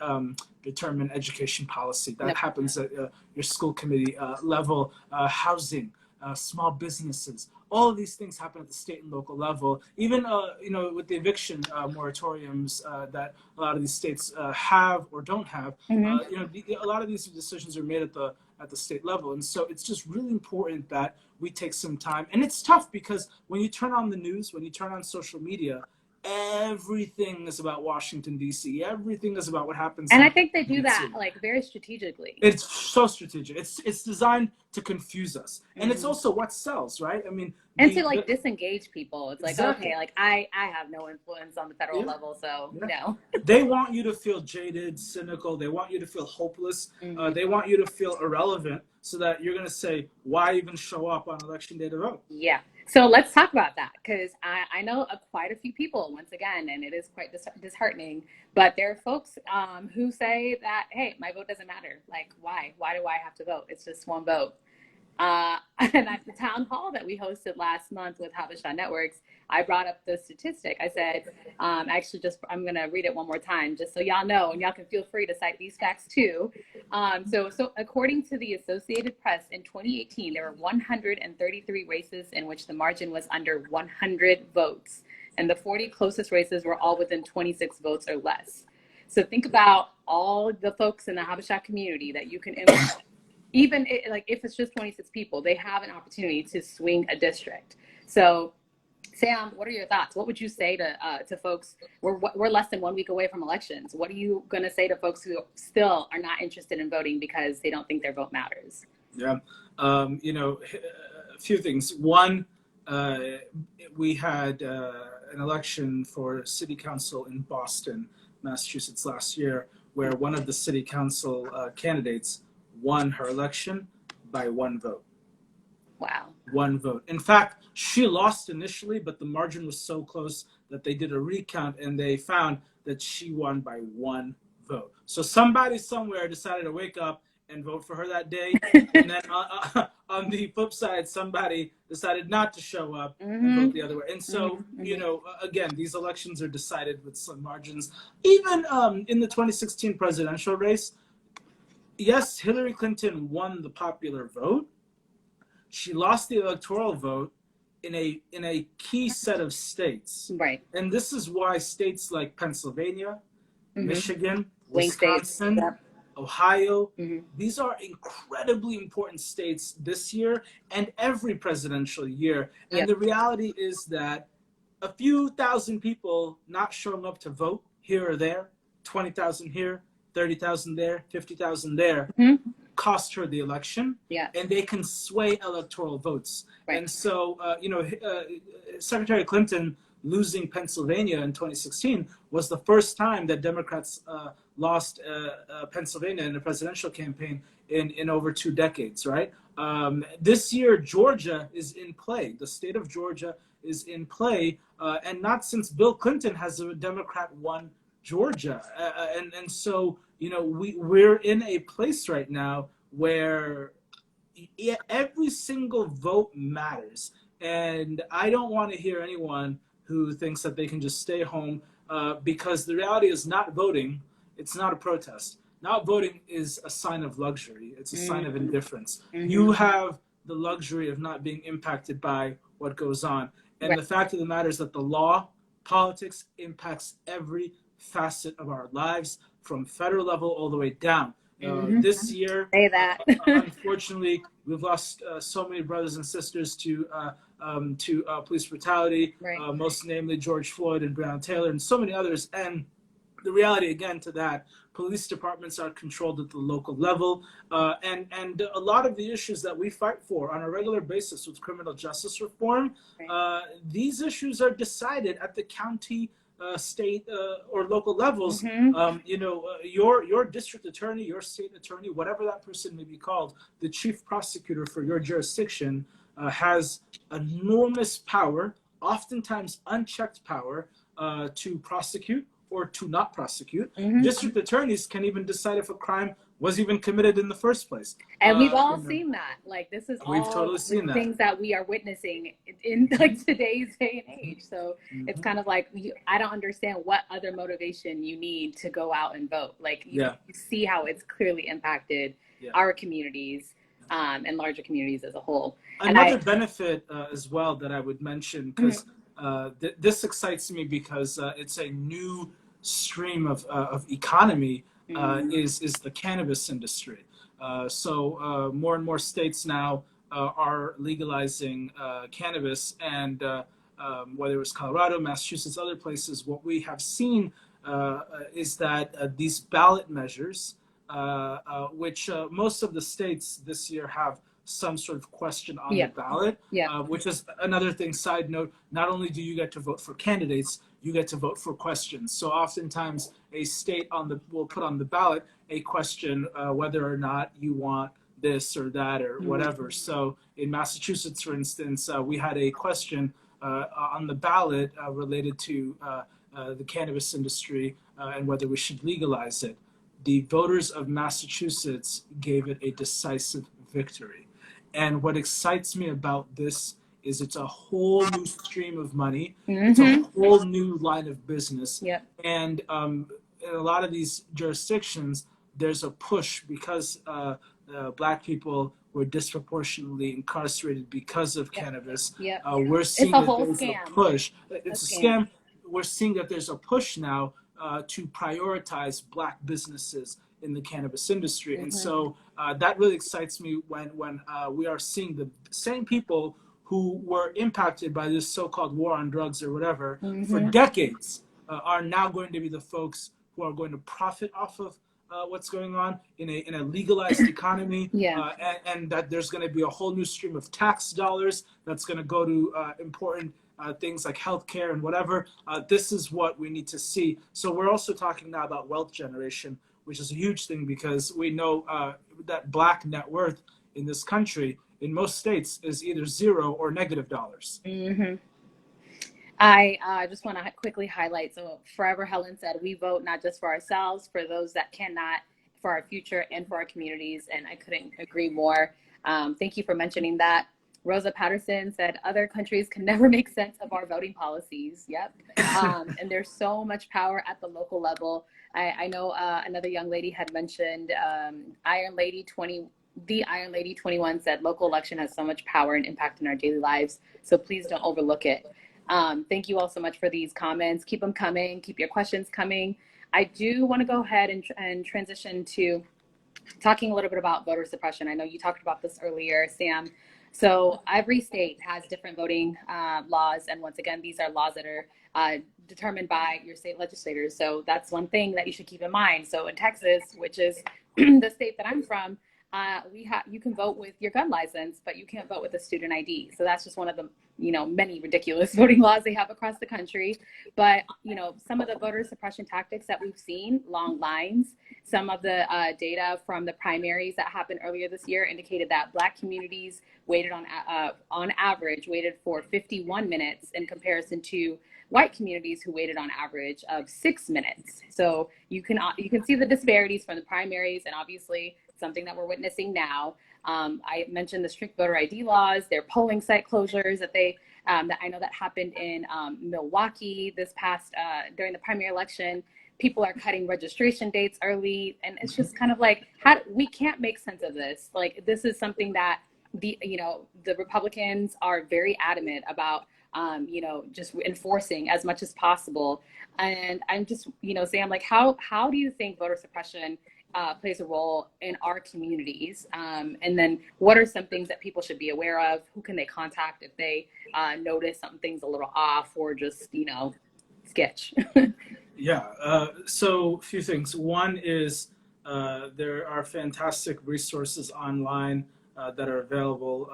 determine education policy. That happens at your school committee level, housing, small businesses. All of these things happen at the state and local level. Even, you know, with the eviction moratoriums that a lot of these states have or don't have, you know, a lot of these decisions are made at the state level. And so it's just really important that we take some time. And it's tough because when you turn on the news, when you turn on social media, everything is about Washington, D.C. Everything is about what happens. And I think they do that like very strategically. It's so strategic. It's designed to confuse us. And it's also what sells, right? I mean, and to like disengage people. It's like, exactly. Okay, like I have no influence on the federal level, so no. They want you to feel jaded, cynical. They want you to feel hopeless. They want you to feel irrelevant, so that you're going to say, why even show up on election day to vote? Yeah. So let's talk about that, because I know quite a few people, once again, and it is quite disheartening, but there are folks who say that, hey, my vote doesn't matter. Like, why? Why do I have to vote? It's just one vote. And at the town hall that we hosted last month with Habasha Networks, I brought up the statistic. I said, actually, I'm going to read it one more time, just so y'all know, and y'all can feel free to cite these facts too. So according to the Associated Press, in 2018, there were 133 races in which the margin was under 100 votes. And the 40 closest races were all within 26 votes or less. So think about all the folks in the Habesha community that you can influence. Like if it's just 26 people, they have an opportunity to swing a district. So Sam, what are your thoughts? What would you say to folks? We're less than 1 week away from elections. What are you going to say to folks who still are not interested in voting because they don't think their vote matters? Yeah, you know, a few things. One, we had an election for city council in Boston, Massachusetts last year, where one of the city council candidates won her election by 1 vote. Wow. 1 vote. In fact, she lost initially, but the margin was so close that they did a recount and they found that she won by 1 vote. So somebody somewhere decided to wake up and vote for her that day. And then on the flip side, somebody decided not to show up and vote the other way. And so, you know, again, these elections are decided with slim margins. Even in the 2016 presidential race, yes, Hillary Clinton won the popular vote. She lost the electoral vote in a key set of states. Right. And this is why states like Pennsylvania, Michigan, Swing Wisconsin, states. Yep. Ohio, these are incredibly important states this year and every presidential year. And the reality is that a few thousand people not showing up to vote here or there, 20,000 here, 30,000 there, 50,000 there, cost her the election, and they can sway electoral votes. Right. And so, you know, Secretary Clinton losing Pennsylvania in 2016 was the first time that Democrats lost Pennsylvania in a presidential campaign in over 2 decades, right? This year, Georgia is in play. The state of Georgia is in play, and not since Bill Clinton has a Democrat won Georgia. And so, you know, we're in a place right now where every single vote matters. And I don't want to hear anyone who thinks that they can just stay home because the reality is not voting. It's not a protest. Not voting is a sign of luxury. It's a sign of indifference. You have the luxury of not being impacted by what goes on. And the fact of the matter is that the law, politics impacts every facet of our lives from federal level all the way down. This year, Say that. unfortunately, we've lost so many brothers and sisters to police brutality, most namely George Floyd and Breonna Taylor and so many others. And the reality, again, to that, police departments are controlled at the local level. And a lot of the issues that we fight for on a regular basis with criminal justice reform, these issues are decided at the county, state, or local levels. You know, your district attorney, your state attorney, whatever that person may be called, the chief prosecutor for your jurisdiction has enormous power, oftentimes unchecked power, to prosecute or to not prosecute. District attorneys can even decide if a crime was even committed in the first place. And we've all seen that. Like, this is all totally seen that. Things that we are witnessing in like today's day and age. So it's kind of like, I don't understand what other motivation you need to go out and vote. Like, you see how it's clearly impacted our communities and larger communities as a whole. Another benefit as well that I would mention, because this excites me because it's a new stream of economy, is the cannabis industry. So more and more states now are legalizing cannabis, and whether it's Colorado, Massachusetts, other places, what we have seen is that these ballot measures, which most of the states this year have some sort of question on the ballot, which is another thing, side note, not only do you get to vote for candidates, you get to vote for questions. So oftentimes a state will put on the ballot a question whether or not you want this or that or whatever. So in Massachusetts, for instance, we had a question on the ballot related to the cannabis industry and whether we should legalize it. The voters of Massachusetts gave it a decisive victory. And what excites me about this is it's a whole new stream of money. It's a whole new line of business. And in a lot of these jurisdictions, there's a push because Black people were disproportionately incarcerated because of cannabis. We're seeing that there's a push. It's a scam. We're seeing that there's a push now to prioritize Black businesses in the cannabis industry. And so that really excites me when we are seeing the same people who were impacted by this so-called war on drugs or whatever for Mm-hmm. decades are now going to be the folks who are going to profit off of what's going on in a legalized economy, Yeah. and that there's going to be a whole new stream of tax dollars that's going to go to important things like healthcare and whatever. This is what we need to see. So we're also talking now about wealth generation, which is a huge thing because we know that black net worth in this country, in most states, is either $0 or $dollars. Mm-hmm. I just want to quickly highlight, so Forever Helen said, we vote not just for ourselves, for those that cannot, for our future and for our communities, and I couldn't agree more. Thank you for mentioning that. Rosa Patterson said, other countries can never make sense of our voting policies. Yep. And there's so much power at the local level. I know another young lady had mentioned Iron Lady 20. The Iron Lady 21 said, local election has so much power and impact in our daily lives, so please don't overlook it. Thank you all so much for these comments. Keep them coming. Keep your questions coming. I do want to go ahead and transition to talking a little bit about voter suppression. I know you talked about this earlier, Sam. So every state has different voting laws. And once again, these are laws that are determined by your state legislators. So that's one thing that you should keep in mind. So in Texas, which is the state that I'm from, you can vote with your gun license, but you can't vote with a student ID. So that's just one of the many ridiculous voting laws they have across the country. But some of the voter suppression tactics that we've seen, long lines, some of the data from the primaries that happened earlier this year indicated that Black communities waited on average waited for 51 minutes in comparison to white communities who waited on average of 6 minutes. So you can see the disparities from the primaries, and obviously something that we're witnessing now. I mentioned the strict voter ID laws, their polling site closures that I know that happened in Milwaukee this past during the primary election. People are cutting registration dates early, and it's just kind of like, we can't make sense of this. Like, this is something that the Republicans are very adamant about, just enforcing as much as possible. And I'm just, Sam, like, how do you think voter suppression plays a role in our communities? And then what are some things that people should be aware of? Who can they contact if they notice something's a little off or just, sketch? Yeah, so a few things. One is there are fantastic resources online that are available.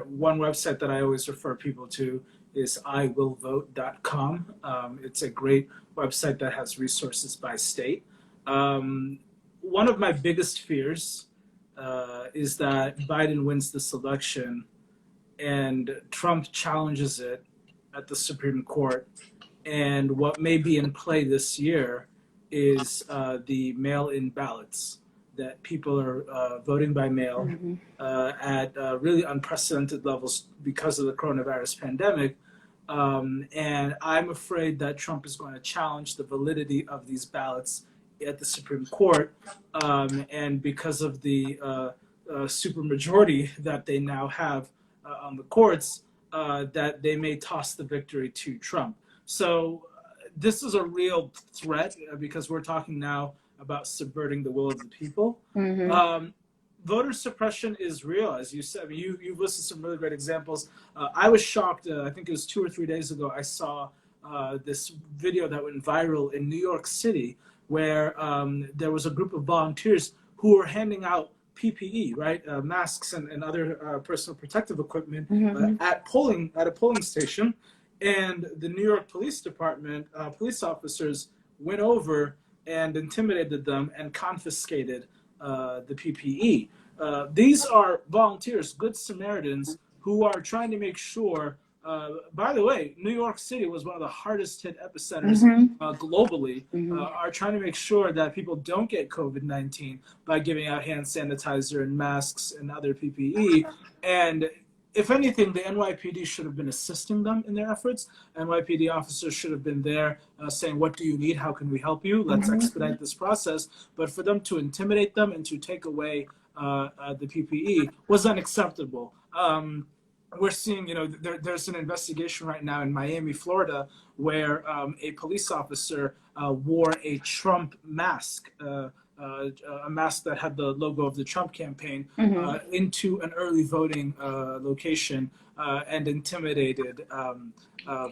One website that I always refer people to is iwillvote.com. It's a great website that has resources by state. One of my biggest fears is that Biden wins this election and Trump challenges it at the Supreme Court. And what may be in play this year is the mail-in ballots, that people are voting by mail at really unprecedented levels because of the coronavirus pandemic. And I'm afraid that Trump is going to challenge the validity of these ballots at the Supreme Court. And because of the supermajority that they now have on the courts, that they may toss the victory to Trump. So this is a real threat because we're talking now about subverting the will of the people. Voter suppression is real, as you said. I mean, you've listed some really great examples. I was shocked. I think it was 2 or 3 days ago. I saw this video that went viral in New York City, where there was a group of volunteers who were handing out PPE, right, masks and other personal protective equipment at a polling station. And the New York Police Department police officers went over and intimidated them and confiscated the PPE. These are volunteers, good Samaritans, who are trying to make sure, by the way, New York City was one of the hardest hit epicenters globally, are trying to make sure that people don't get COVID-19 by giving out hand sanitizer and masks and other PPE. And if anything, the NYPD should have been assisting them in their efforts. NYPD officers should have been there saying, what do you need? How can we help you? Let's expedite this process. But for them to intimidate them and to take away the PPE was unacceptable. We're seeing, there's an investigation right now in Miami, Florida, where a police officer wore a Trump mask a mask that had the logo of the Trump campaign into an early voting location and intimidated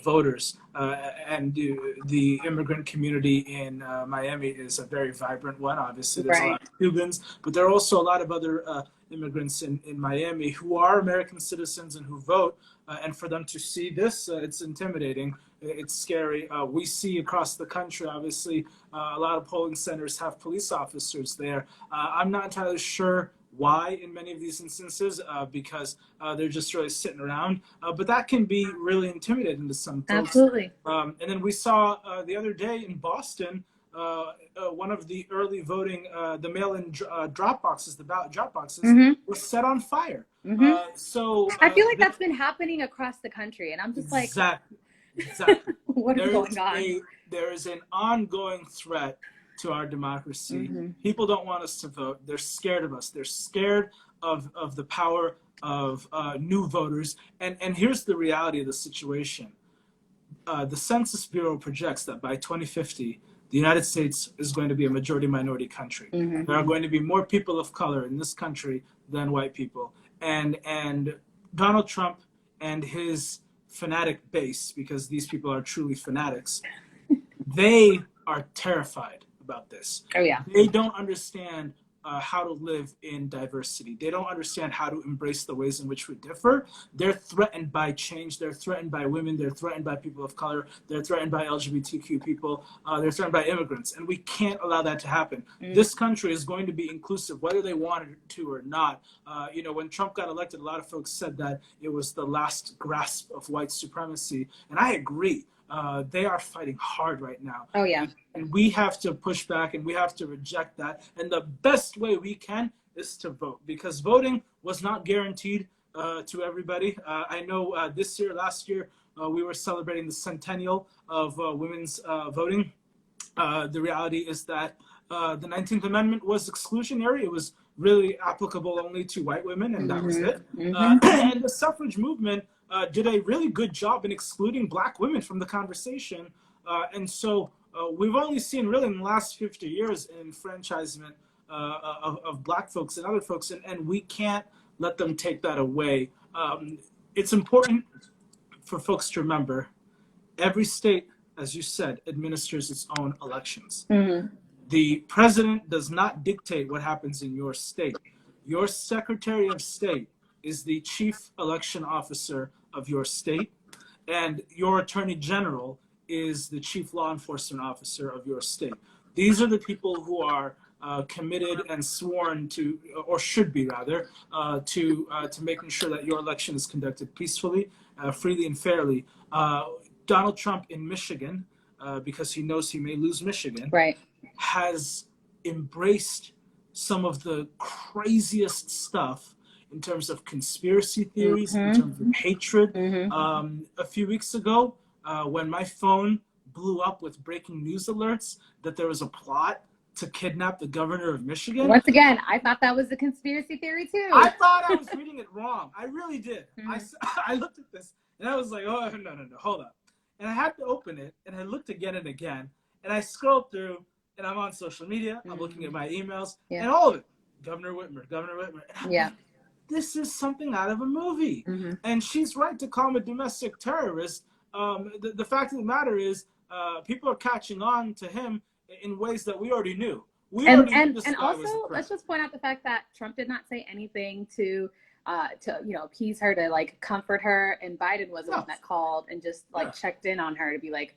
voters. And the immigrant community in Miami is a very vibrant one. Obviously, there's a lot of Cubans, but there are also a lot of other immigrants in Miami who are American citizens and who vote. And for them to see this, it's intimidating. It's scary. We see across the country, obviously, a lot of polling centers have police officers there. I'm not entirely sure why in many of these instances, because they're just really sitting around. But that can be really intimidating to some folks. Absolutely. And then we saw the other day in Boston, one of the early voting, the mail-in drop boxes, the ballot drop boxes, was set on fire. So I feel like that's been happening across the country, and I'm just like, exactly. What is going on? There is an ongoing threat to our democracy. People don't want us to vote. They're scared of us. They're scared of the power of new voters. And here's the reality of the situation. The Census Bureau projects that by 2050, the United States is going to be a majority minority country. There are going to be more people of color in this country than white people. And Donald Trump and his fanatic base, because these people are truly fanatics, they are terrified about this. Oh, yeah. They don't understand how to live in diversity. They don't understand how to embrace the ways in which we differ. They're threatened by change. They're threatened by women. They're threatened by people of color. They're threatened by LGBTQ people. They're threatened by immigrants. And we can't allow that to happen. This country is going to be inclusive, whether they wanted to or not. When Trump got elected, a lot of folks said that it was the last grasp of white supremacy. And I agree. They are fighting hard right now. Oh, yeah. And we have to push back and we have to reject that. And the best way we can is to vote, because voting was not guaranteed to everybody. I know last year, we were celebrating the centennial of women's voting. The reality is that the 19th Amendment was exclusionary. It was really applicable only to white women, and that was it. And the suffrage movement did a really good job in excluding black women from the conversation. And so we've only seen really in the last 50 years enfranchisement of black folks and other folks, and we can't let them take that away. It's important for folks to remember every state, as you said, administers its own elections. The president does not dictate what happens in your state. Your Secretary of State is the chief election officer of your state, and your Attorney General is the chief law enforcement officer of your state. These are the people who are committed and sworn to, or should be rather, to making sure that your election is conducted peacefully, freely, and fairly. Donald Trump in Michigan, because he knows he may lose Michigan, has embraced some of the craziest stuff in terms of conspiracy theories, in terms of hatred. A few weeks ago, when my phone blew up with breaking news alerts that there was a plot to kidnap the governor of Michigan. Once again, I thought that was a conspiracy theory too. I thought I was reading it wrong. I really did. I looked at this and I was like, oh, no, hold up. And I had to open it and I looked again and again. And I scrolled through and I'm on social media. I'm looking at my emails and all of it. Governor Whitmer. And I'm like, this is something out of a movie. And she's right to call him a domestic terrorist. The fact of the matter is, people are catching on to him in ways that we already knew. And also, let's just point out the fact that Trump did not say anything to appease her, to like comfort her, and Biden was the one that called and just like checked in on her to be like,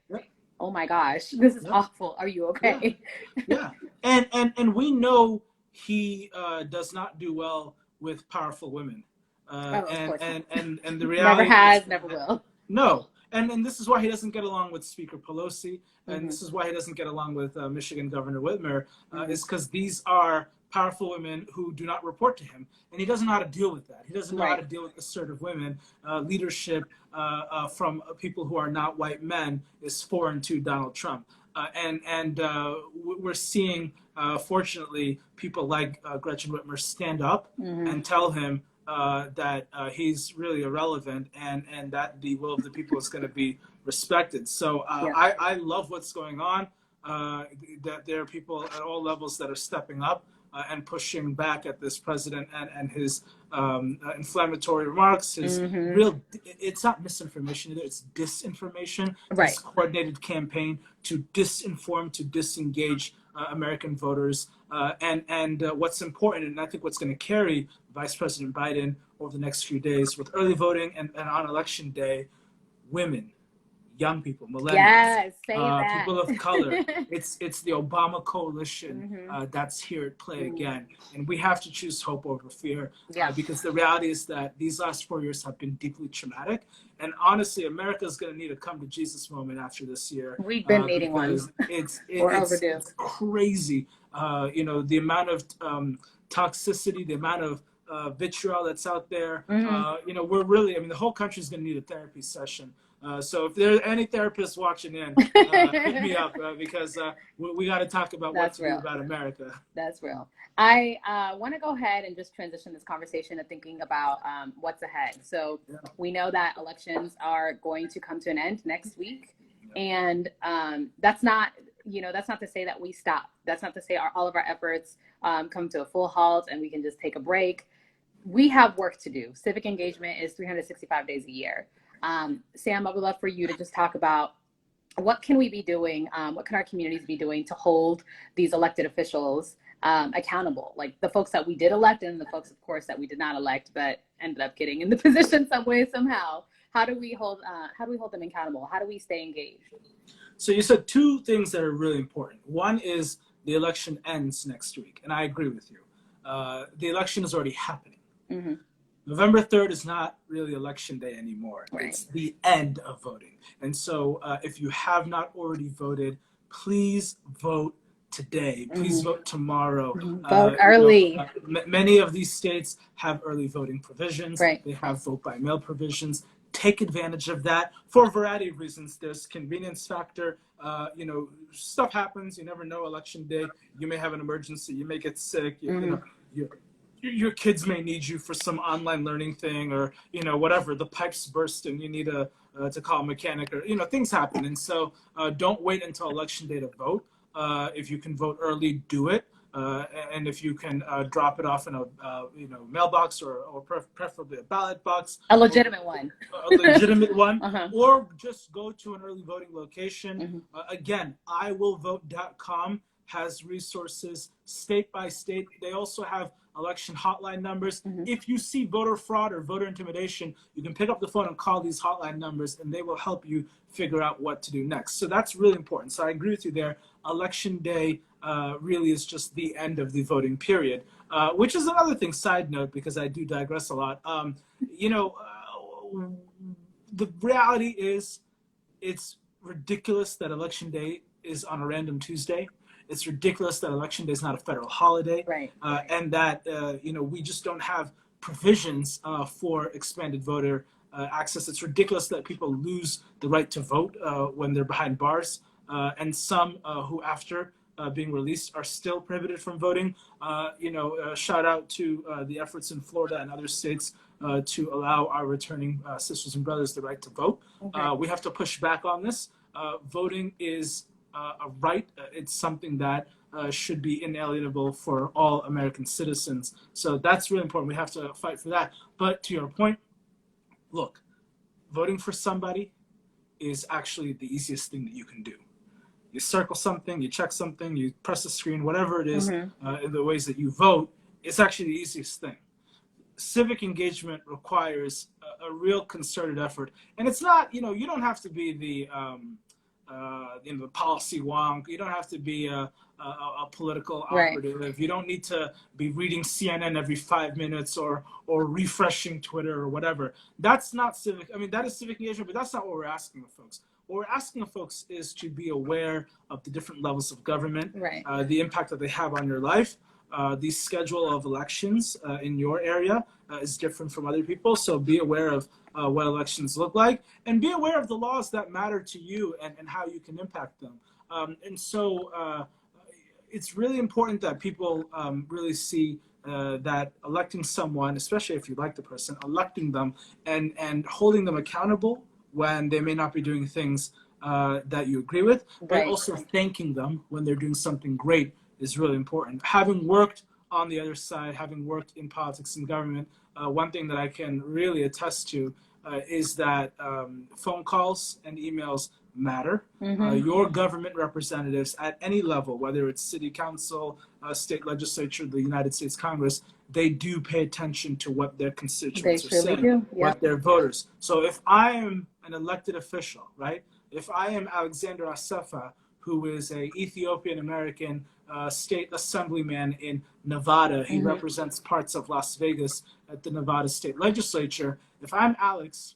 oh my gosh, this is awful. Are you okay? And we know he does not do well with powerful women. And the reality never has, never will. No. And this is why he doesn't get along with Speaker Pelosi, and this is why he doesn't get along with Michigan Governor Whitmer, is because these are powerful women who do not report to him, and he doesn't know how to deal with that. He doesn't know how to deal with assertive women. Leadership from people who are not white men is foreign to Donald Trump, and we're seeing, fortunately, people like Gretchen Whitmer stand up and tell him that he's really irrelevant, and that the will of the people is going to be respected. So I love what's going on. that there are people at all levels that are stepping up and pushing back at this president and his inflammatory remarks. His it's not misinformation either, it's disinformation. Right. This coordinated campaign to disinform, to disengage American voters. And what's important, and I think what's going to carry Vice President Biden over the next few days with early voting and on election day, women, young people, millennials, yes, say that. people of color. It's the Obama coalition that's here at play again. And we have to choose hope over fear because the reality is that these last 4 years have been deeply traumatic. And honestly, America is going to need a come to Jesus moment after this year. We've been needing one. It's overdue. It's crazy. The amount of toxicity, the amount of vitriol that's out there. We're really, the whole country is going to need a therapy session. So if there's any therapists watching in, hit me up because we got to talk about what to do about America. That's real. I want to go ahead and just transition this conversation to thinking about what's ahead. So we know that elections are going to come to an end next week. And that's not to say that we stop. That's not to say all of our efforts come to a full halt and we can just take a break. We have work to do. Civic engagement is 365 days a year. Sam, I would love for you to just talk about what can we be doing, what can our communities be doing to hold these elected officials accountable, like the folks that we did elect and the folks, of course, that we did not elect but ended up getting in the position some way, somehow. How do we hold them accountable? How do we stay engaged? So you said two things that are really important. One is the election ends next week, and I agree with you. The election is already happening. November 3rd is not really election day anymore. Right. It's the end of voting. And so if you have not already voted, please vote today. Please vote tomorrow. Vote early. Many of these states have early voting provisions. Right. They have vote by mail provisions. Take advantage of that for a variety of reasons. There's convenience factor. Stuff happens. You never know. Election day, you may have an emergency. You may get sick. Your kids may need you for some online learning thing, or whatever. The pipes burst and you need to call a mechanic, or things happen. And so don't wait until election day to vote. If you can vote early, do it. And if you can drop it off in a mailbox or preferably a ballot box, a legitimate one, or just go to an early voting location. Again, iwillvote.com has resources state by state. They also have election hotline numbers. If you see voter fraud or voter intimidation, you can pick up the phone and call these hotline numbers, and they will help you figure out what to do next. So that's really important. So I agree with you there. Election day really is just the end of the voting period, which is another thing, side note, because I do digress a lot. The reality is it's ridiculous that election day is on a random Tuesday. It's ridiculous that election day is not a federal holiday, and that we just don't have provisions for expanded voter access. It's ridiculous that people lose the right to vote when they're behind bars, and some who, after being released, are still prohibited from voting. Shout out to the efforts in Florida and other states to allow our returning sisters and brothers the right to vote. We have to push back on this. Voting is a right. It's something that should be inalienable for all American citizens. So that's really important. We have to fight for that. But to your point, look, voting for somebody is actually the easiest thing that you can do. You circle something, you check something, you press the screen, whatever it is, in the ways that you vote, it's actually the easiest thing. Civic engagement requires a real concerted effort. And it's not, you don't have to be the policy wonk. You don't have to be a political operative. You don't need to be reading CNN every 5 minutes or refreshing Twitter or whatever. That's not civic. That is civic engagement, but that's not what we're asking of folks. What we're asking of folks is to be aware of the different levels of government, the impact that they have on your life. The schedule of elections in your area is different from other people, so be aware of what elections look like, and be aware of the laws that matter to you and how you can impact them. And so it's really important that people really see that electing someone, especially if you like the person, electing them and holding them accountable when they may not be doing things that you agree with, but Right. also thanking them when they're doing something great is really important. Having worked on the other side, having worked in politics and government, one thing that I can really attest to is that phone calls and emails matter. Your government representatives at any level, whether it's city council, state legislature, the United States Congress, they do pay attention to what their constituents are saying, what their voters. So if I am an elected official, right? If I am Alexander Asefa, who is a Ethiopian American state assemblyman in Nevada, he represents parts of Las Vegas at the Nevada state legislature. If I'm Alex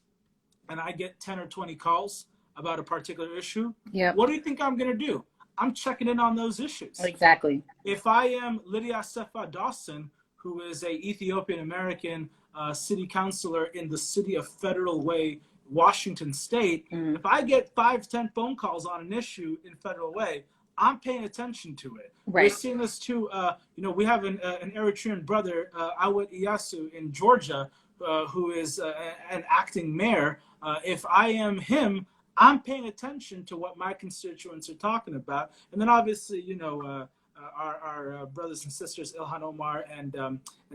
and I get 10 or 20 calls about a particular issue, what do you think I'm going to do? I'm checking in on those issues. Exactly. If I am Lydia Sefa Dawson, who is a Ethiopian American city councilor in the city of Federal Way, Washington State, if I get 5-10 phone calls on an issue in Federal Way, I'm paying attention to it. Right. We're seeing this too. We have an Eritrean brother, Awet Iyasu in Georgia, who is an acting mayor. If I am him, I'm paying attention to what my constituents are talking about. And then obviously, our brothers and sisters, Ilhan Omar and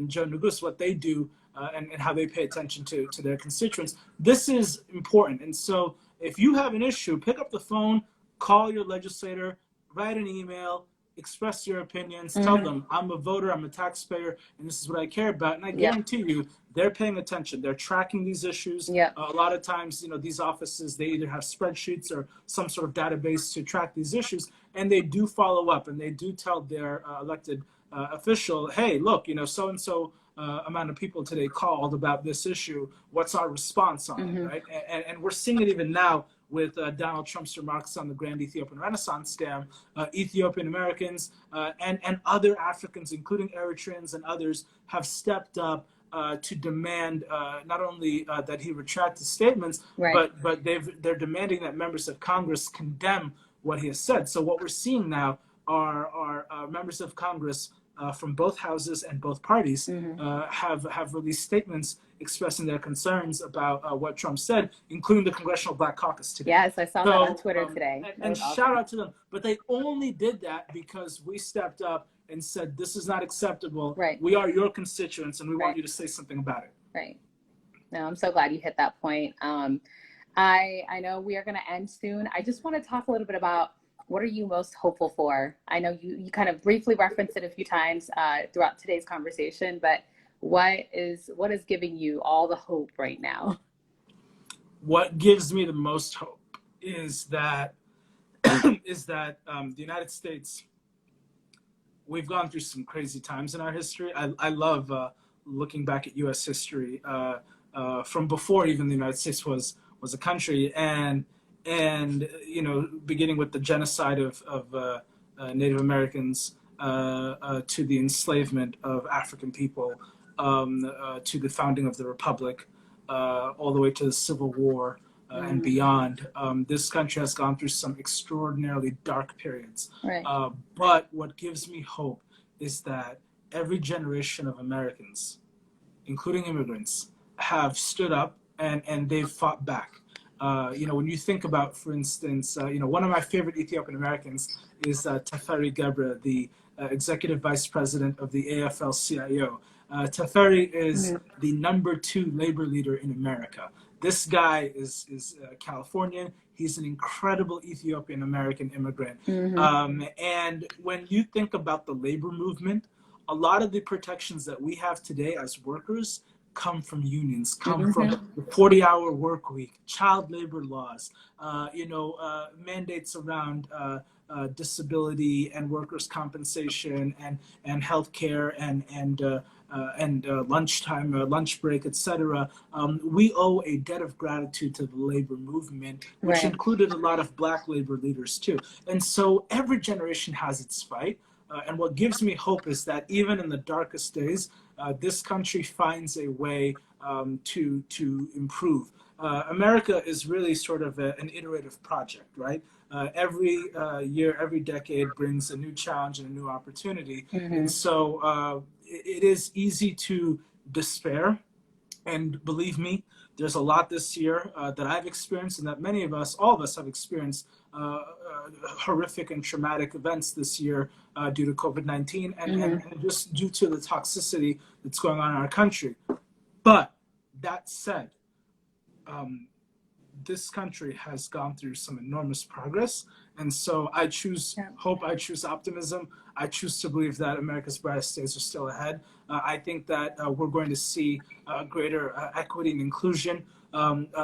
Joe Nugus, what they do and how they pay attention to their constituents. This is important. And so if you have an issue, pick up the phone, call your legislator, write an email, express your opinions, tell them I'm a voter, I'm a taxpayer, and this is what I care about. And I guarantee you, they're paying attention. They're tracking these issues. A lot of times, these offices, they either have spreadsheets or some sort of database to track these issues, and they do follow up, and they do tell their elected official, hey, look, so-and-so amount of people today called about this issue. What's our response on it, right? And we're seeing it even now with Donald Trump's remarks on the Grand Ethiopian Renaissance Dam. Ethiopian Americans and other Africans, including Eritreans and others, have stepped up to demand not only that he retract his statements, but they're demanding that members of Congress condemn what he has said. So what we're seeing now are members of Congress from both houses and both parties have released statements expressing their concerns about what Trump said, including the Congressional Black Caucus today. Yes, I saw that on Twitter today. And shout out to them. But they only did that because we stepped up and said, this is not acceptable. Right. We are your constituents, and we want you to say something about it. Right. No, I'm so glad you hit that point. I know we are going to end soon. I just want to talk a little bit about what are you most hopeful for? I know you kind of briefly referenced it a few times throughout today's conversation, but what is giving you all the hope right now? What gives me the most hope is that the United States, we've gone through some crazy times in our history. I love looking back at U.S. history from before even the United States was a country, and beginning with the genocide of Native Americans to the enslavement of African people, to the founding of the Republic, all the way to the Civil War and beyond. This country has gone through some extraordinarily dark periods. Right. But what gives me hope is that every generation of Americans, including immigrants, have stood up and they've fought back. When you think about, for instance, one of my favorite Ethiopian Americans is Teferi Gebru, the executive vice president of the AFL-CIO. Teferi is the #2 labor leader in America. This guy is Californian. He's an incredible Ethiopian American immigrant. And when you think about the labor movement, a lot of the protections that we have today as workers come from unions, come from the 40-hour work week, child labor laws, mandates around disability and workers' compensation and healthcare and lunchtime, lunch break, etc. We owe a debt of gratitude to the labor movement, which included a lot of Black labor leaders too. And so every generation has its fight. And what gives me hope is that even in the darkest days, this country finds a way to improve. America is really sort of an iterative project, right? Every year, every decade brings a new challenge and a new opportunity. And so it is easy to despair And believe me, there's a lot this year that I've experienced, and that many of us, all of us, have experienced horrific and traumatic events this year due to COVID-19 and just due to the toxicity that's going on in our country. But that said, this country has gone through some enormous progress. And so I choose hope, I choose optimism. I choose to believe that America's brightest days are still ahead. I think that we're going to see greater equity and inclusion.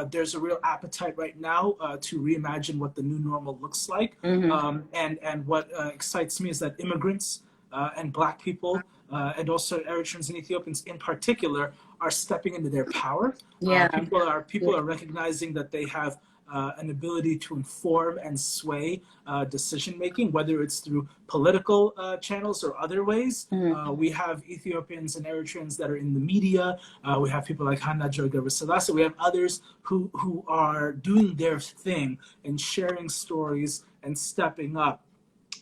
There's a real appetite right now to reimagine what the new normal looks like. And what excites me is that immigrants and Black people and also Eritreans and Ethiopians in particular are stepping into their power. People are recognizing that they have an ability to inform and sway decision making, whether it's through political channels or other ways. We have Ethiopians and Eritreans that are in the media. We have people like Hannah Joy Gebru. We have others who are doing their thing and sharing stories and stepping up.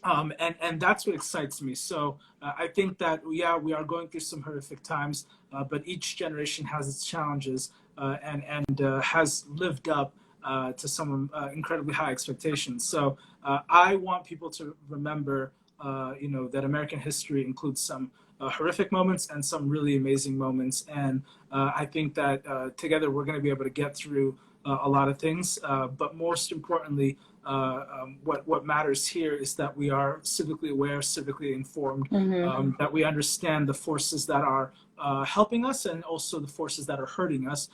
And that's what excites me. So I think that, we are going through some horrific times, but each generation has its challenges and has lived up to some incredibly high expectations. So I want people to remember, that American history includes some horrific moments and some really amazing moments. And I think that together we're going to be able to get through a lot of things. But most importantly, what matters here is that we are civically aware, civically informed, that we understand the forces that are helping us and also the forces that are hurting us,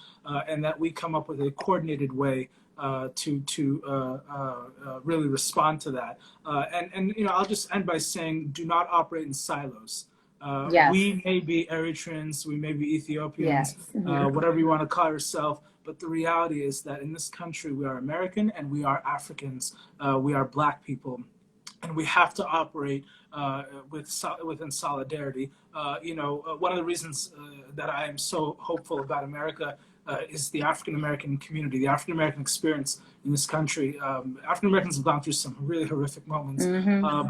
and that we come up with a coordinated way to really respond to that. And I'll just end by saying, do not operate in silos. We may be Eritreans, we may be Ethiopians, whatever you want to call yourself, but the reality is that in this country we are American and we are Africans, we are Black people, and we have to operate within solidarity. One of the reasons that I am so hopeful about America is the African American community, the African American experience in this country. African Americans have gone through some really horrific moments,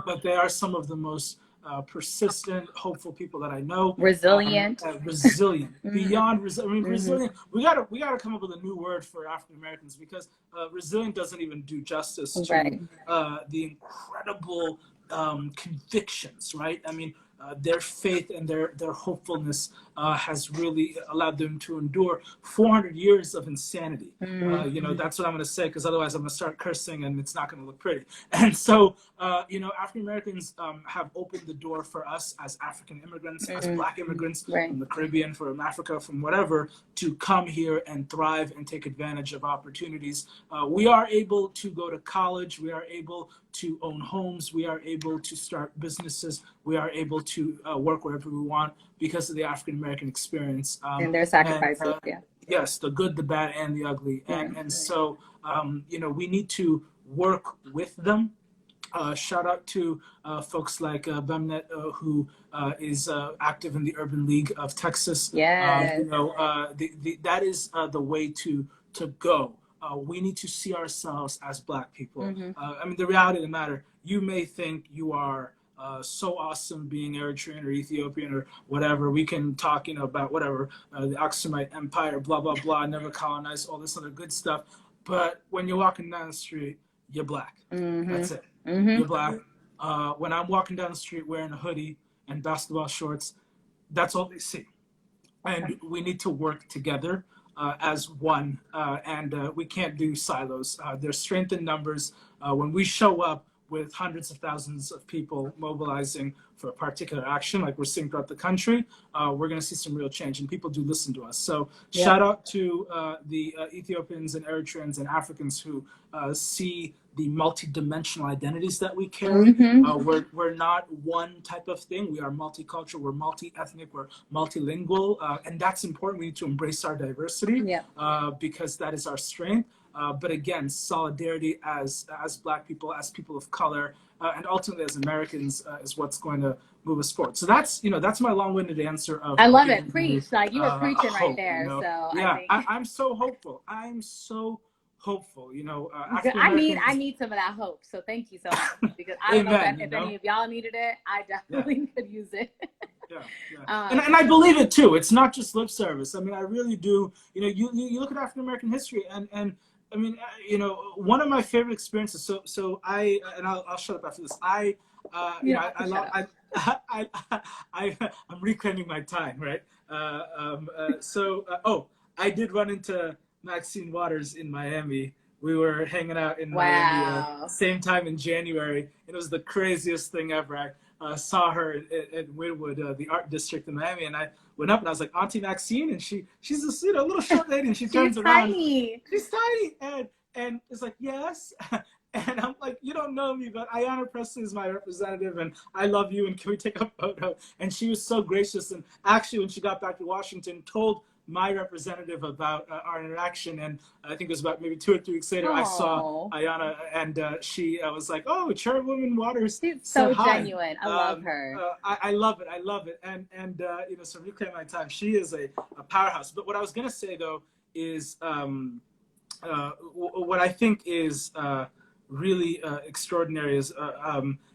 but they are some of the most persistent, hopeful people that I know. Resilient, beyond resilient. We gotta come up with a new word for African Americans, because resilient doesn't even do justice to the incredible convictions, right? I mean, their faith and their hopefulness has really allowed them to endure 400 years of insanity. That's what I'm going to say, because otherwise I'm going to start cursing and it's not going to look pretty. And so, African Americans have opened the door for us as African immigrants, as Black immigrants from the Caribbean, from Africa, from whatever, to come here and thrive and take advantage of opportunities. We are able to go to college. We are able to own homes. We are able to start businesses. We are able to work wherever we want because of the African American experience. And their sacrifices, Yes, the good, the bad, and the ugly. And so, we need to work with them. Shout out to folks like Bemnet, who is active in the Urban League of Texas. That is the way to go. We need to see ourselves as Black people. I mean, the reality of the matter, you may think you are so awesome being Eritrean or Ethiopian or whatever. We can talk, about whatever, the Aksumite Empire, blah, blah, blah, never colonized, all this other good stuff. But when you're walking down the street, you're Black. That's it. You're Black. When I'm walking down the street wearing a hoodie and basketball shorts, that's all they see. And we need to work together as one, and we can't do silos. There's strength in numbers. When we show up with hundreds of thousands of people mobilizing for a particular action, like we're seeing throughout the country, we're going to see some real change, and people do listen to us. So shout out to the Ethiopians and Eritreans and Africans who see the multi-dimensional identities that we carry. We're not one type of thing. We are multicultural, we're multi-ethnic, we're multilingual, and that's important. We need to embrace our diversity because that is our strength. But again, solidarity as Black people, as people of color, and ultimately as Americans is what's going to move us forward. So that's that's my long-winded answer. I love it. Preach, like you were preaching right there. So yeah, I'm so hopeful. I'm so hopeful. I need some of that hope. So thank you so much, because I don't know if any of y'all needed it. I definitely could use it. And I believe it too. It's not just lip service. I mean, I really do. You know, you look at African American history, and I mean, you know, one of my favorite experiences. I'll shut up after this. I'm reclaiming my time, right? I did run into Maxine Waters in Miami. We were hanging out in Miami same time in January. It was the craziest thing ever. I saw her at Wynwood, the art district in Miami, and I went up and I was like, Auntie Maxine, and she's this little short lady, and she turns around. She's tiny, and it's like, yes. And I'm like, you don't know me, but Ayanna Pressley is my representative, and I love you, and can we take a photo? And she was so gracious, and actually when she got back to Washington, told my representative about our interaction, and I think it was about maybe 2 or 3 weeks later, I saw Ayanna, and she was like, "Oh, Chairwoman Waters." She's so genuine. I love her. I love it, and you know, so reclaim my time. She is a powerhouse. But what I was gonna say though is what I think is really extraordinary is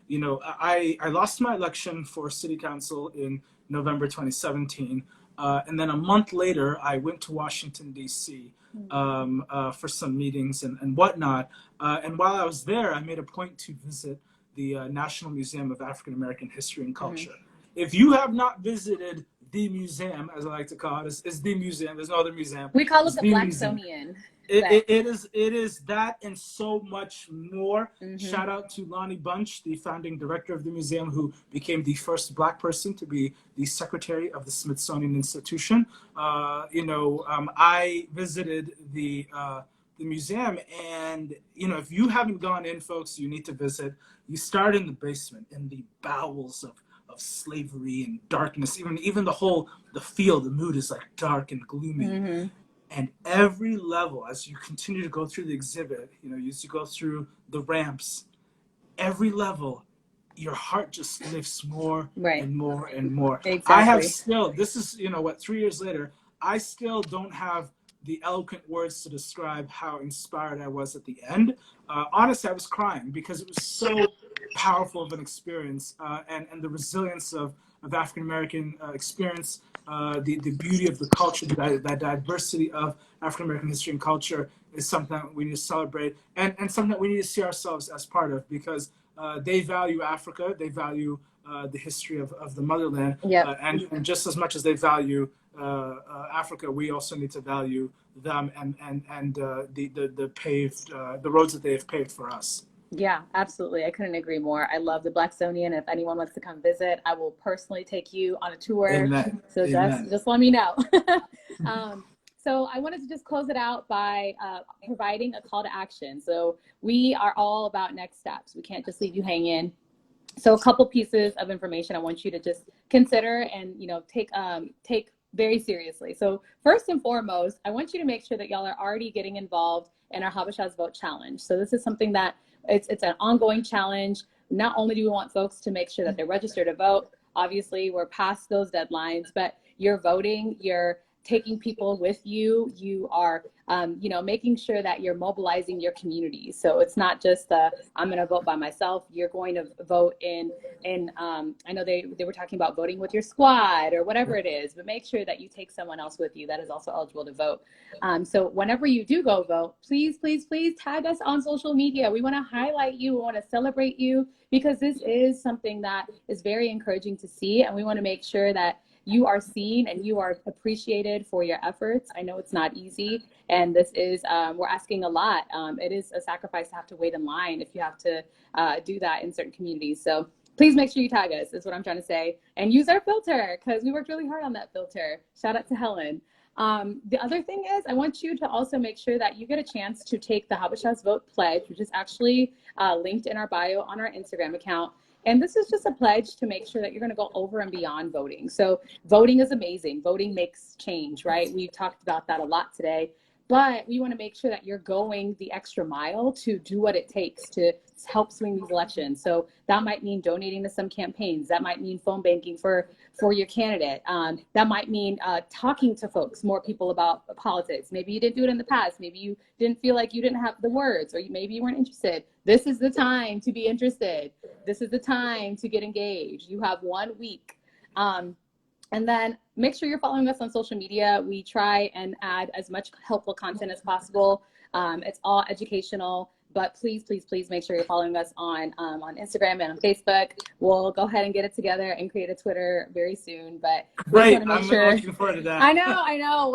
you know, I lost my election for City Council in November 2017. And then a month later, I went to Washington, D.C. For some meetings and whatnot. And while I was there, I made a point to visit the National Museum of African American History and Culture. If you have not visited the museum, as I like to call it, it's the museum. There's no other museum. We call it the Blacksonian. It is that and so much more. Shout out to Lonnie Bunch, the founding director of the museum, who became the first Black person to be the secretary of the Smithsonian Institution. You know, I visited the museum, and you know, if you haven't gone in, folks, you need to visit. You start in the basement, in the bowels of slavery and darkness. Even the feel, the mood is like dark and gloomy. And every level, as you continue to go through the exhibit, you know, as you go through the ramps, every level, your heart just lifts more and more and more. Exactly. I have still, this is, you know what, 3 years later, I still don't have the eloquent words to describe how inspired I was at the end. Honestly, I was crying because it was so powerful of an experience, and the resilience of African American experience, the beauty of the culture, that diversity of African American history and culture is something that we need to celebrate, and something that we need to see ourselves as part of, because they value Africa, they value the history of the motherland, and just as much as they value Africa, we also need to value them and the roads that they have paved for us. Yeah, absolutely. I couldn't agree more. I love the Blacksonian. If anyone wants to come visit, I will personally take you on a tour. Amen. So Amen. just let me know. So I wanted to just close it out by providing a call to action. So we are all about next steps. We can't just leave you hanging. So a couple pieces of information I want you to just consider and, you know, take very seriously. So first and foremost, I want you to make sure that y'all are already getting involved in our Habeshas Vote Challenge. So this is something that it's an ongoing challenge. Not only do we want folks to make sure that they're registered to vote, obviously we're past those deadlines, but you're voting, you're taking people with you, you are you know, making sure that you're mobilizing your community. So it's not just I'm going to vote by myself. You're going to vote in I know they were talking about voting with your squad or whatever it is, but make sure that you take someone else with you that is also eligible to vote. So whenever you do go vote, please tag us on social media. We want to highlight you. We want to celebrate you, because this is something that is very encouraging to see, and we want to make sure that you are seen and you are appreciated for your efforts. I know it's not easy, and this is, we're asking a lot. It is a sacrifice to have to wait in line if you have to do that in certain communities. So please make sure you tag us, is what I'm trying to say, and use our filter, because we worked really hard on that filter. Shout out to Helen. The other thing is, I want you to also make sure that you get a chance to take the Habeshas Vote Pledge, which is actually linked in our bio on our Instagram account. And this is just a pledge to make sure that you're going to go over and beyond voting. So voting is amazing. Voting makes change, right? We've talked about that a lot today. But we want to make sure that you're going the extra mile to do what it takes to help swing these elections. So that might mean donating to some campaigns. That might mean phone banking for your candidate. That might mean talking to folks, more people about politics. Maybe you didn't do it in the past. Maybe you didn't feel like you didn't have the words, or maybe you weren't interested. This is the time to be interested. This is the time to get engaged. You have 1 week. And then make sure you're following us on social media. We try and add as much helpful content as possible. It's all educational, but please, please, please make sure you're following us on Instagram and on Facebook. We'll go ahead and get it together and create a Twitter very soon. But we just want to make sure. Looking forward to that. I know.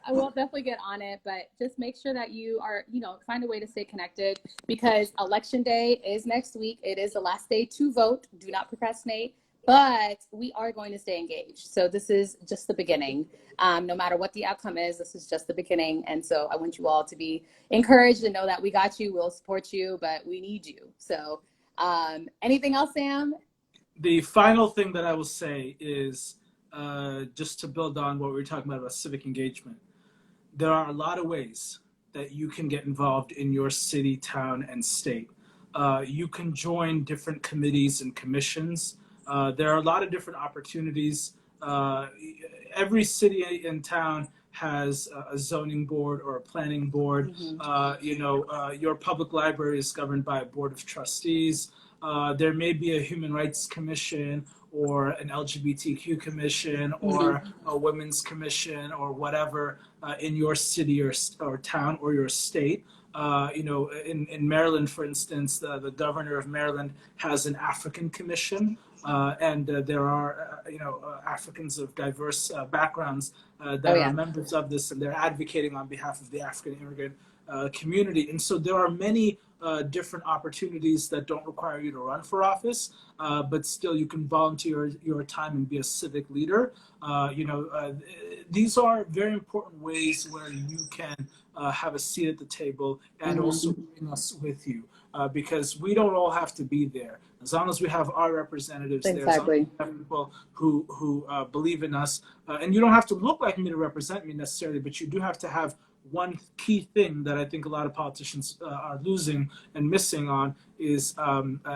We'll definitely get on it, but just make sure that you are, find a way to stay connected, because Election Day is next week. It is the last day to vote. Do not procrastinate. But we are going to stay engaged. So this is just the beginning. No matter what the outcome is, this is just the beginning. And so I want you all to be encouraged and know that we got you, we'll support you, but we need you. So anything else, Sam? The final thing that I will say is just to build on what we were talking about civic engagement. There are a lot of ways that you can get involved in your city, town, and state. You can join different committees and commissions. There are a lot of different opportunities. Every city and town has a zoning board or a planning board. Mm-hmm. Your public library is governed by a board of trustees. There may be a human rights commission or an LGBTQ commission or a women's commission or whatever in your city or town or your state. In Maryland, for instance, the governor of Maryland has an African commission. And there are, Africans of diverse backgrounds that are members of this, and they're advocating on behalf of the African immigrant community. And so there are many different opportunities that don't require you to run for office, but still you can volunteer your time and be a civic leader. These are very important ways where you can have a seat at the table and also bring us with you. Because we don't all have to be there. As long as we have our representatives there, as long as we have people who believe in us. And you don't have to look like me to represent me necessarily, but you do have to have one key thing that I think a lot of politicians are losing and missing on is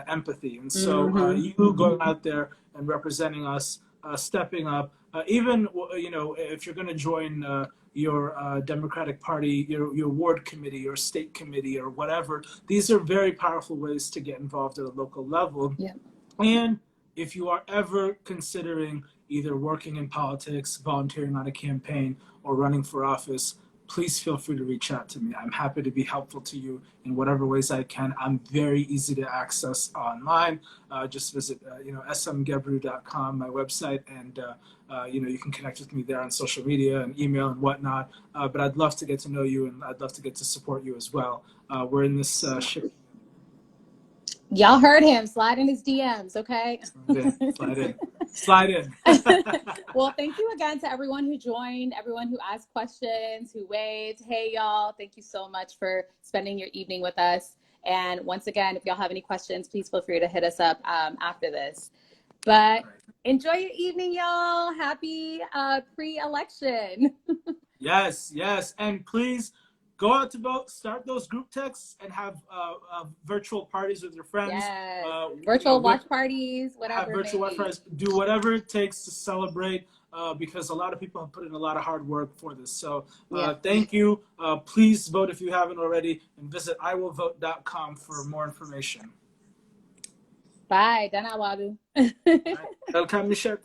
empathy. And so you going out there and representing us, stepping up, even, if you're going to join your Democratic Party, your ward committee, your state committee, or whatever. These are very powerful ways to get involved at a local level. Yeah. And if you are ever considering either working in politics, volunteering on a campaign, or running for office, please feel free to reach out to me. I'm happy to be helpful to you in whatever ways I can. I'm very easy to access online. Just visit, smgebru.com, my website, and you can connect with me there on social media and email and whatnot. But I'd love to get to know you, and I'd love to get to support you as well. We're in this ship. Y'all heard him. Slide in his DMs, okay? Slide in. Well, thank you again to everyone who joined, everyone who asked questions, who waved. Hey, y'all. Thank you so much for spending your evening with us. And once again, if y'all have any questions, please feel free to hit us up after this. But enjoy your evening, y'all. Happy pre-election. Yes. And please go out to vote, start those group texts, and have virtual parties with your friends. Yes. Virtual watch parties, whatever. Have virtual watch parties. Do whatever it takes to celebrate, because a lot of people have put in a lot of hard work for this. So thank you. Please vote if you haven't already, and visit iwillvote.com for more information. Bye. Dana Wadu. Welcome, Michelle.